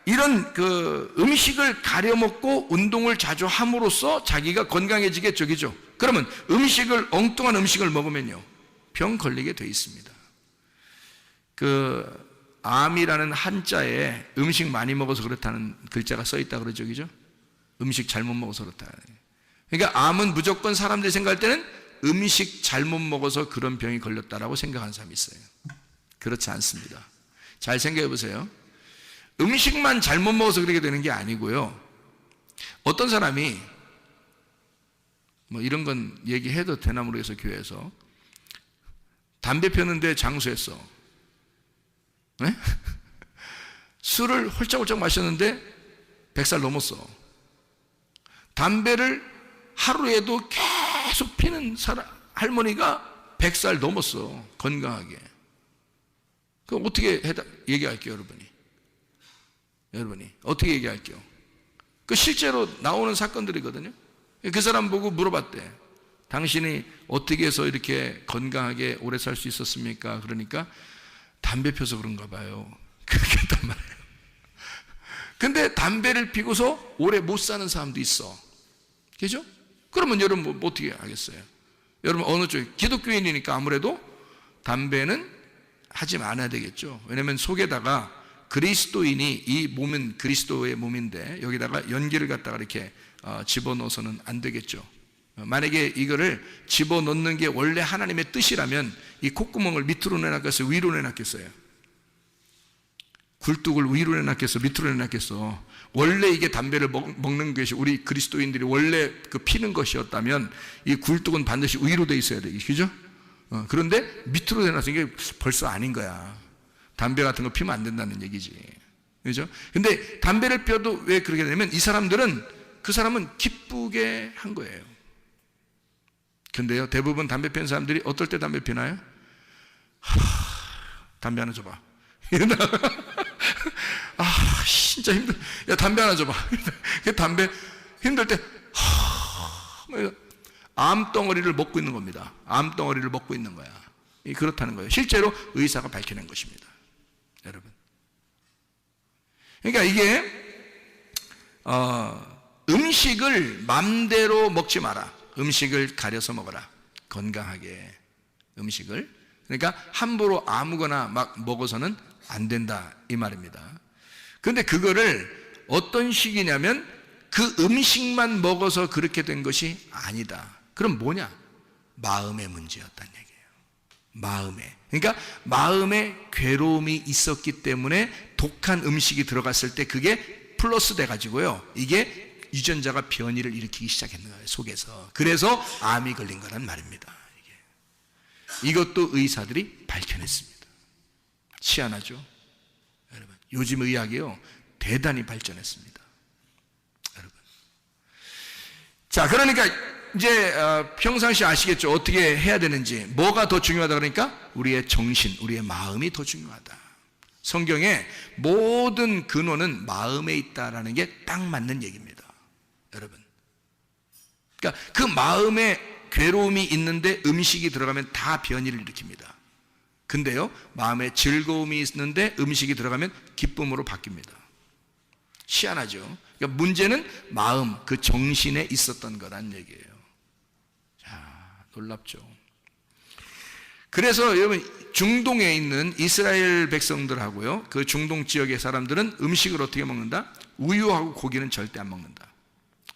이런 그 음식을 가려 먹고 운동을 자주 함으로써 자기가 건강해지겠죠, 그죠? 그러면 엉뚱한 음식을 먹으면요, 병 걸리게 돼 있습니다. 암이라는 한자에 음식 많이 먹어서 그렇다는 글자가 써 있다 그러죠, 그죠? 음식 잘못 먹어서 그렇다. 그러니까 암은 무조건 사람들이 생각할 때는 음식 잘못 먹어서 그런 병이 걸렸다라고 생각하는 사람이 있어요. 그렇지 않습니다. 잘 생각해 보세요. 음식만 잘못 먹어서 그렇게 되는 게 아니고요, 어떤 사람이 뭐 이런 건 얘기해도 되나 모르겠어, 교회에서 담배 폈는데 장수했어. 네? 술을 홀짝홀짝 마셨는데 100살 넘었어. 담배를 하루에도 계속 피는 할머니가 100살 넘었어, 건강하게. 그럼 어떻게 얘기할게요, 여러분이 어떻게 얘기할게요? 그 실제로 나오는 사건들이거든요. 그 사람 보고 물어봤대. 당신이 어떻게 해서 이렇게 건강하게 오래 살 수 있었습니까? 그러니까 담배 펴서 그런가 봐요. 그렇게 했단 말이에요. 근데 담배를 피고서 오래 못 사는 사람도 있어. 그죠? 그러면 여러분 뭐 어떻게 하겠어요? 여러분 어느 쪽에? 기독교인이니까 아무래도 담배는 하지 말아야 되겠죠. 왜냐하면 속에다가 그리스도인이, 이 몸은 그리스도의 몸인데 여기다가 연기를 갖다가 이렇게 집어넣어서는 안 되겠죠. 만약에 이거를 집어넣는 게 원래 하나님의 뜻이라면 이 콧구멍을 밑으로 내놨겠어요, 위로 내놨겠어요? 굴뚝을 위로 내놨겠어, 밑으로 내놨겠어? 원래 이게 담배를 먹는 것이 우리 그리스도인들이 원래 그 피는 것이었다면 이 굴뚝은 반드시 위로 돼 있어야 되겠죠, 그죠? 그런데 밑으로 내놔서 이게 벌써 아닌 거야. 담배 같은 거 피면 안 된다는 얘기지, 그죠? 근데 담배를 피워도 왜 그렇게 되냐면 이 사람들은, 그 사람은 기쁘게 한 거예요. 근데요, 대부분 담배 피는 사람들이 어떨 때 담배 피나요? 담배 하나 줘봐. 진짜 힘들어. 야, 담배 하나 줘봐. 담배 힘들 때, 암덩어리를 먹고 있는 겁니다. 암덩어리를 먹고 있는 거야. 그렇다는 거예요. 실제로 의사가 밝혀낸 것입니다. 여러분. 그러니까 이게 음식을 맘대로 먹지 마라. 음식을 가려서 먹어라. 건강하게 음식을. 그러니까 함부로 아무거나 막 먹어서는 안 된다 이 말입니다. 그런데 그거를 어떤 식이냐면 그 음식만 먹어서 그렇게 된 것이 아니다. 그럼 뭐냐? 마음의 문제였단 얘기예요. 마음에. 그러니까 마음에 괴로움이 있었기 때문에 독한 음식이 들어갔을 때 그게 플러스 돼가지고요. 이게 유전자가 변이를 일으키기 시작했는 거예요. 속에서. 그래서 암이 걸린 거란 말입니다. 이것도 의사들이 밝혀냈습니다. 희한하죠? 여러분, 요즘 의학이요 대단히 발전했습니다. 여러분. 자, 그러니까 이제 평상시 아시겠죠? 어떻게 해야 되는지. 뭐가 더 중요하다 그러니까 우리의 정신, 우리의 마음이 더 중요하다. 성경에 모든 근원은 마음에 있다라는 게 딱 맞는 얘기입니다. 여러분. 그러니까 그 마음에 괴로움이 있는데 음식이 들어가면 다 변이를 일으킵니다. 근데요, 마음에 즐거움이 있는데 음식이 들어가면 기쁨으로 바뀝니다. 희한하죠? 그러니까 문제는 마음, 그 정신에 있었던 거란 얘기예요. 자, 놀랍죠? 그래서 여러분, 중동에 있는 이스라엘 백성들하고요, 그 중동 지역의 사람들은 음식을 어떻게 먹는다? 우유하고 고기는 절대 안 먹는다.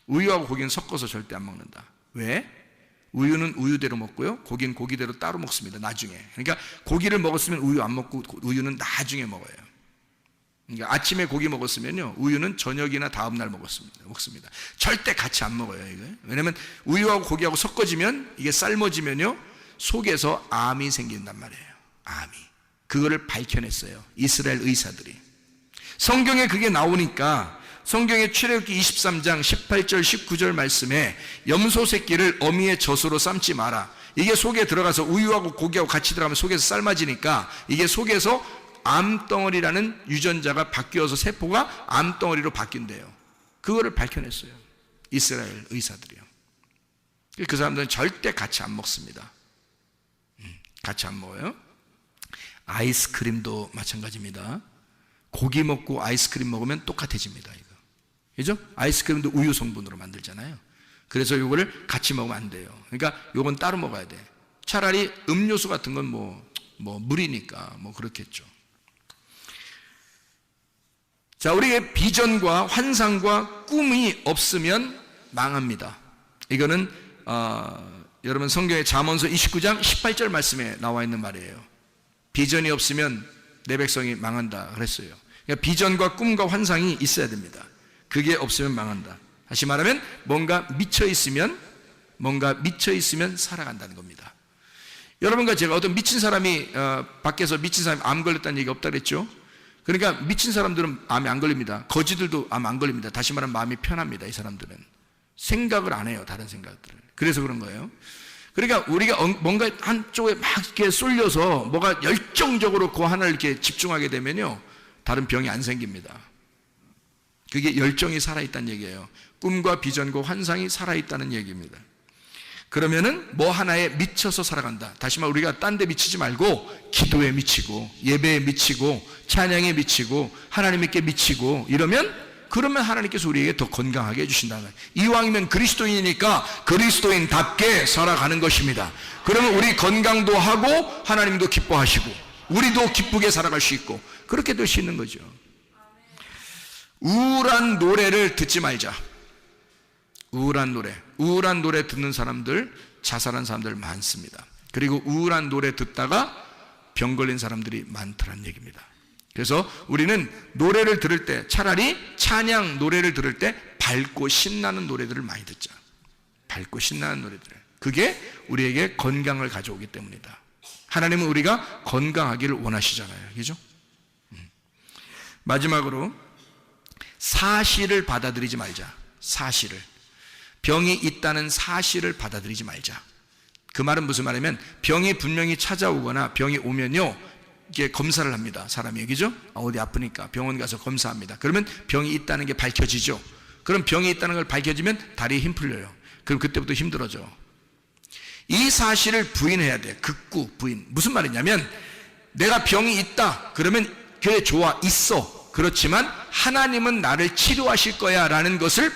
우유하고 고기는 섞어서 절대 안 먹는다. 왜? 우유는 우유대로 먹고요, 고기는 고기대로 따로 먹습니다. 나중에. 그러니까 고기를 먹었으면 우유 안 먹고 우유는 나중에 먹어요. 그러니까 아침에 고기 먹었으면요, 우유는 저녁이나 다음 날 먹습니다. 절대 같이 안 먹어요, 이거. 왜냐면 우유하고 고기하고 섞어지면 이게 삶아지면요, 속에서 암이 생긴단 말이에요. 암이. 그거를 밝혀냈어요. 이스라엘 의사들이. 성경에 그게 나오니까 성경의 출애굽기 23장 18절 19절 말씀에 염소 새끼를 어미의 젖으로 삶지 마라. 이게 속에 들어가서 우유하고 고기하고 같이 들어가면 속에서 삶아지니까 이게 속에서 암덩어리라는 유전자가 바뀌어서 세포가 암덩어리로 바뀐대요. 그거를 밝혀냈어요. 이스라엘 의사들이요. 그 사람들은 절대 같이 안 먹습니다. 같이 안 먹어요. 아이스크림도 마찬가지입니다. 고기 먹고 아이스크림 먹으면 똑같아집니다. 이거. 그죠? 아이스크림도 우유 성분으로 만들잖아요. 그래서 이거를 같이 먹으면 안 돼요. 그러니까 이건 따로 먹어야 돼. 차라리 음료수 같은 건 뭐 물이니까 뭐 그렇겠죠. 자, 우리의 비전과 환상과 꿈이 없으면 망합니다. 이거는 여러분 성경의 잠언서 29장 18절 말씀에 나와 있는 말이에요. 비전이 없으면 내 백성이 망한다 그랬어요. 그러니까 비전과 꿈과 환상이 있어야 됩니다. 그게 없으면 망한다. 다시 말하면 뭔가 미쳐 있으면 살아간다는 겁니다. 여러분과 제가 어떤 미친 사람이 밖에서 미친 사람이 암 걸렸다는 얘기 없다 그랬죠? 그러니까 미친 사람들은 암이 안 걸립니다. 거지들도 암 안 걸립니다. 다시 말하면 마음이 편합니다. 이 사람들은 생각을 안 해요. 다른 생각들을. 그래서 그런 거예요. 그러니까 우리가 뭔가 한쪽에 막 이렇게 쏠려서 뭐가 열정적으로 그 하나를 이렇게 집중하게 되면요, 다른 병이 안 생깁니다. 그게 열정이 살아있다는 얘기예요. 꿈과 비전과 환상이 살아있다는 얘기입니다. 그러면은 뭐 하나에 미쳐서 살아간다. 다시 말해 우리가 딴 데 미치지 말고 기도에 미치고 예배에 미치고 찬양에 미치고 하나님께 미치고 그러면 하나님께서 우리에게 더 건강하게 해주신다는 거예요. 이왕이면 그리스도인이니까 그리스도인답게 살아가는 것입니다. 그러면 우리 건강도 하고 하나님도 기뻐하시고 우리도 기쁘게 살아갈 수 있고 그렇게 될 수 있는 거죠. 우울한 노래를 듣지 말자. 우울한 노래 듣는 사람들, 자살한 사람들 많습니다. 그리고 우울한 노래 듣다가 병 걸린 사람들이 많더란 얘기입니다. 그래서 우리는 노래를 들을 때 차라리 찬양 노래를 들을 때 밝고 신나는 노래들을 많이 듣자. 밝고 신나는 노래들. 그게 우리에게 건강을 가져오기 때문이다. 하나님은 우리가 건강하기를 원하시잖아요. 그죠? 마지막으로 사실을 받아들이지 말자. 사실을. 병이 있다는 사실을 받아들이지 말자. 그 말은 무슨 말이냐면 병이 분명히 찾아오거나 병이 오면요, 이게 검사를 합니다. 사람이. 그죠? 어디 아프니까 병원 가서 검사합니다. 그러면 병이 있다는 게 밝혀지죠. 그럼 병이 있다는 걸 밝혀지면 다리에 힘 풀려요. 그럼 그때부터 힘들어져. 이 사실을 부인해야 돼. 극구 부인. 무슨 말이냐면 내가 병이 있다 그러면 그래 좋아 있어. 그렇지만 하나님은 나를 치료하실 거야 라는 것을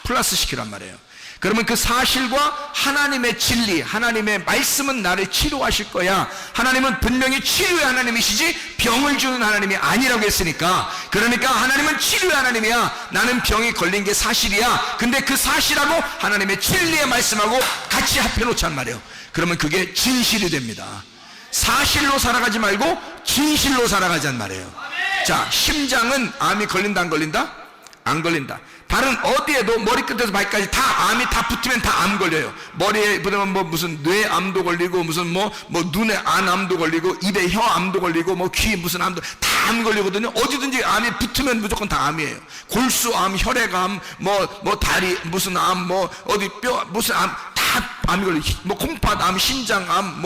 플러스 시키란 말이에요. 그러면 그 사실과 하나님의 진리, 하나님의 말씀은 나를 치료하실 거야. 하나님은 분명히 치료의 하나님이시지 병을 주는 하나님이 아니라고 했으니까, 그러니까 하나님은 치료의 하나님이야. 나는 병이 걸린 게 사실이야. 근데 그 사실하고 하나님의 진리의 말씀하고 같이 합해놓자는 말이에요. 그러면 그게 진실이 됩니다. 사실로 살아가지 말고 진실로 살아가자는 말이에요. 자, 심장은 암이 걸린다 안 걸린다? 안 걸린다. 다른 어디에도 머리끝에서 발끝까지 다 암이 다 붙으면 다 암 걸려요. 머리에 붙으면 뭐 무슨 뇌암도 걸리고 무슨 뭐 눈에 안암도 걸리고 입에 혀암도 걸리고 뭐 귀 무슨 암도 다 암 걸리거든요. 어디든지 암이 붙으면 무조건 다 암이에요. 골수암, 혈액암, 뭐 다리 무슨 암, 뭐 어디 뼈 무슨 암 다 암이 걸려. 뭐 콩팥암, 신장암,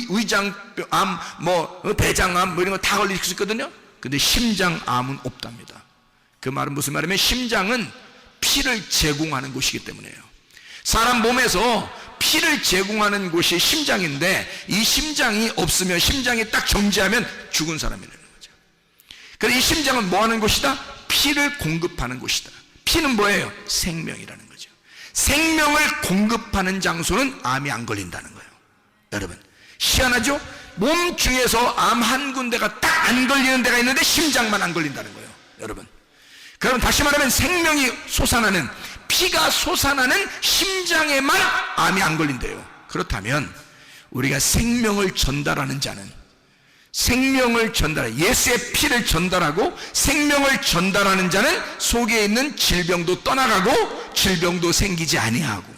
위장암, 뭐 대장암 뭐 이런 거 다 걸릴 수 있거든요. 근데 심장암은 없답니다. 그 말은 무슨 말이냐면 심장은 피를 제공하는 곳이기 때문에요. 사람 몸에서 피를 제공하는 곳이 심장인데 이 심장이 없으면, 심장이 딱 정지하면 죽은 사람이라는 거죠. 그래서 이 심장은 뭐 하는 곳이다? 피를 공급하는 곳이다. 피는 뭐예요? 생명이라는 거죠. 생명을 공급하는 장소는 암이 안 걸린다는 거예요. 여러분 희한하죠? 몸 중에서 암 한 군데가 딱 안 걸리는 데가 있는데 심장만 안 걸린다는 거예요. 여러분, 그럼 다시 말하면 생명이 솟아나는, 피가 솟아나는 심장에만 암이 안 걸린대요. 그렇다면 우리가 생명을 전달하는 자는, 생명을 전달해 예수의 피를 전달하고 생명을 전달하는 자는 속에 있는 질병도 떠나가고 질병도 생기지 아니하고,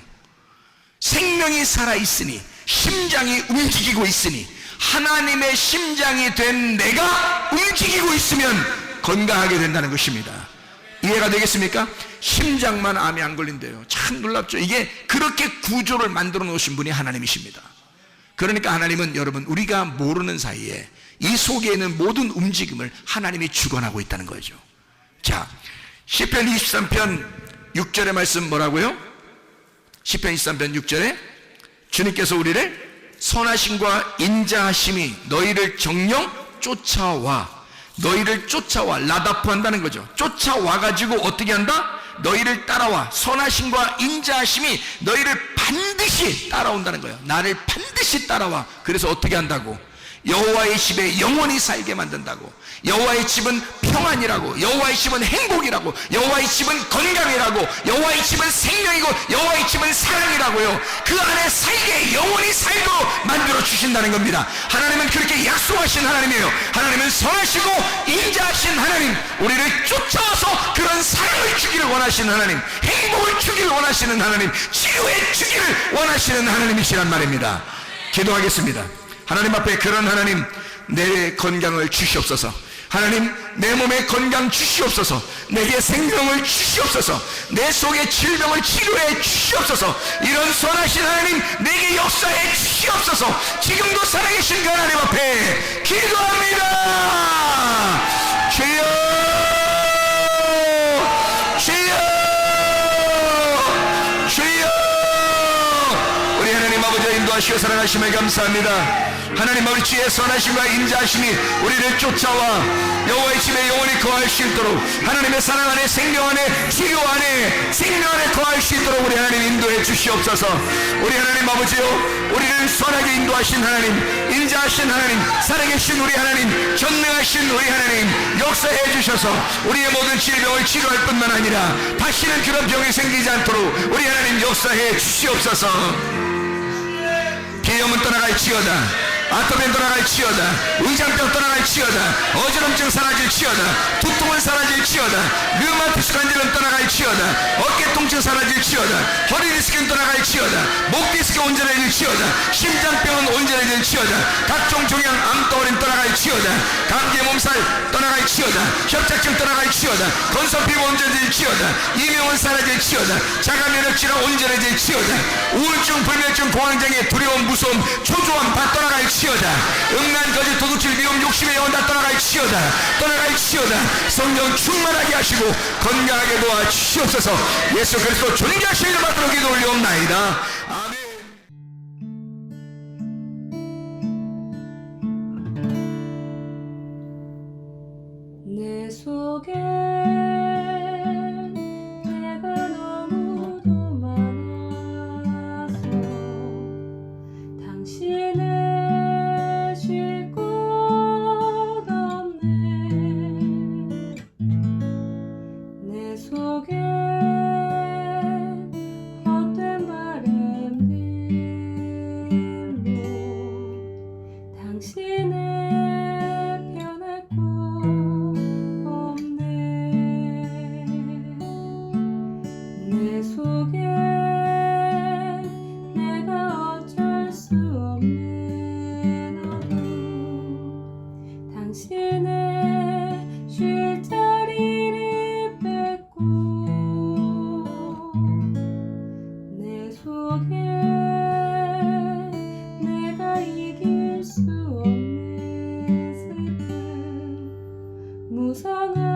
생명이 살아있으니 심장이 움직이고 있으니 하나님의 심장이 된 내가 움직이고 있으면 건강하게 된다는 것입니다. 이해가 되겠습니까? 심장만 암이 안 걸린대요. 참 놀랍죠. 이게 그렇게 구조를 만들어 놓으신 분이 하나님이십니다. 그러니까 하나님은 여러분 우리가 모르는 사이에 이 속에 있는 모든 움직임을 하나님이 주관하고 있다는 거죠. 자, 시편 23편 6절의 말씀 뭐라고요? 시편 23편 6절에 주님께서 우리를 선하심과 인자하심이 너희를 정령 쫓아와, 너희를 쫓아와, 라다프 한다는 거죠. 쫓아와 가지고 어떻게 한다? 너희를 따라와. 선하심과 인자하심이 너희를 반드시 따라온다는 거예요. 나를 반드시 따라와. 그래서 어떻게 한다고? 여호와의 집에 영원히 살게 만든다고. 여호와의 집은 평안이라고, 여호와의 집은 행복이라고, 여호와의 집은 건강이라고, 여호와의 집은 생명이고, 여호와의 집은 사랑이라고요. 그 안에 살게 영원히 살도록 만들어 주신다는 겁니다. 하나님은 그렇게 약속하신 하나님이에요. 하나님은 선하시고 인자하신 하나님, 우리를 쫓아와서 그런 사랑을 주기를 원하시는 하나님, 행복을 주기를 원하시는 하나님, 치유해 주기를 원하시는 하나님이시란 말입니다. 기도하겠습니다. 하나님 앞에 그런 하나님, 내 건강을 주시옵소서. 하나님, 내 몸에 건강 주시옵소서. 내게 생명을 주시옵소서. 내 속에 질병을 치료해 주시옵소서. 이런 선하신 하나님, 내게 역사해 주시옵소서. 지금도 살아계신 그 하나님 앞에 기도합니다. 주여, 주여, 주여. 우리 하나님 아버지의 인도하시고 사랑하심에 감사합니다. 하나님 아버지의 선하심과 인자하심이 우리를 쫓아와 여호와의 집에 영원히 거할 수 있도록, 하나님의 사랑 안에, 생명 안에, 치료 안에, 생명 안에 거할 수 있도록 우리 하나님 인도해 주시옵소서. 우리 하나님 아버지요, 우리를 선하게 인도하신 하나님, 인자하신 하나님, 살아계신 우리 하나님, 전능하신 우리 하나님, 역사해 주셔서 우리의 모든 질병을 치료할 뿐만 아니라 다시는 그런 병이 생기지 않도록 우리 하나님 역사해 주시옵소서. 비염은 떠나갈지어다, 아토피는 떠나갈지어다, 의장병 떠나갈지어다, 어지럼증 사라질지어다, 두통은 사라질지어다, 류마티스 관절은 떠나갈지어다, 어깨 통증 사라질지어다, 허리 디스크는 떠나갈지어다, 목 디스크 온전해질지어다, 심장병은 온전해질지어다, 각종 종양 암덩어리는 떠나갈지어다, 감기 몸살 떠나갈지어다, 협착증 떠나갈지어다, 건선 피부 온전해질지어다, 이명은 사라질지어다, 자가면역질환 온전해질지어다, 우울증, 불면증, 공황장애, 두려움, 무서움, 초조함 다 떠나갈지어다. 치어다. 음란 거짓 도둑질 미움 욕심의 영혼 다 떠나갈 치어다. 성령 충만하게 하시고 건강하게 도와 주시옵소서. 예수 그리스도 존귀하신 이름 받들어 기도 올리옵나이다. 아멘. 내 속에 내가 너무도 많아서 당신을 쉴 곳 없네. 내 속에 헛된 바램들로 당신을 변할 곳 없네. 내 속에 내가 어쩔 수 없는 어둠 당신의 쉴 자리를 뺏고 내 속에 내가 이길 수 없는 슬픔 무성한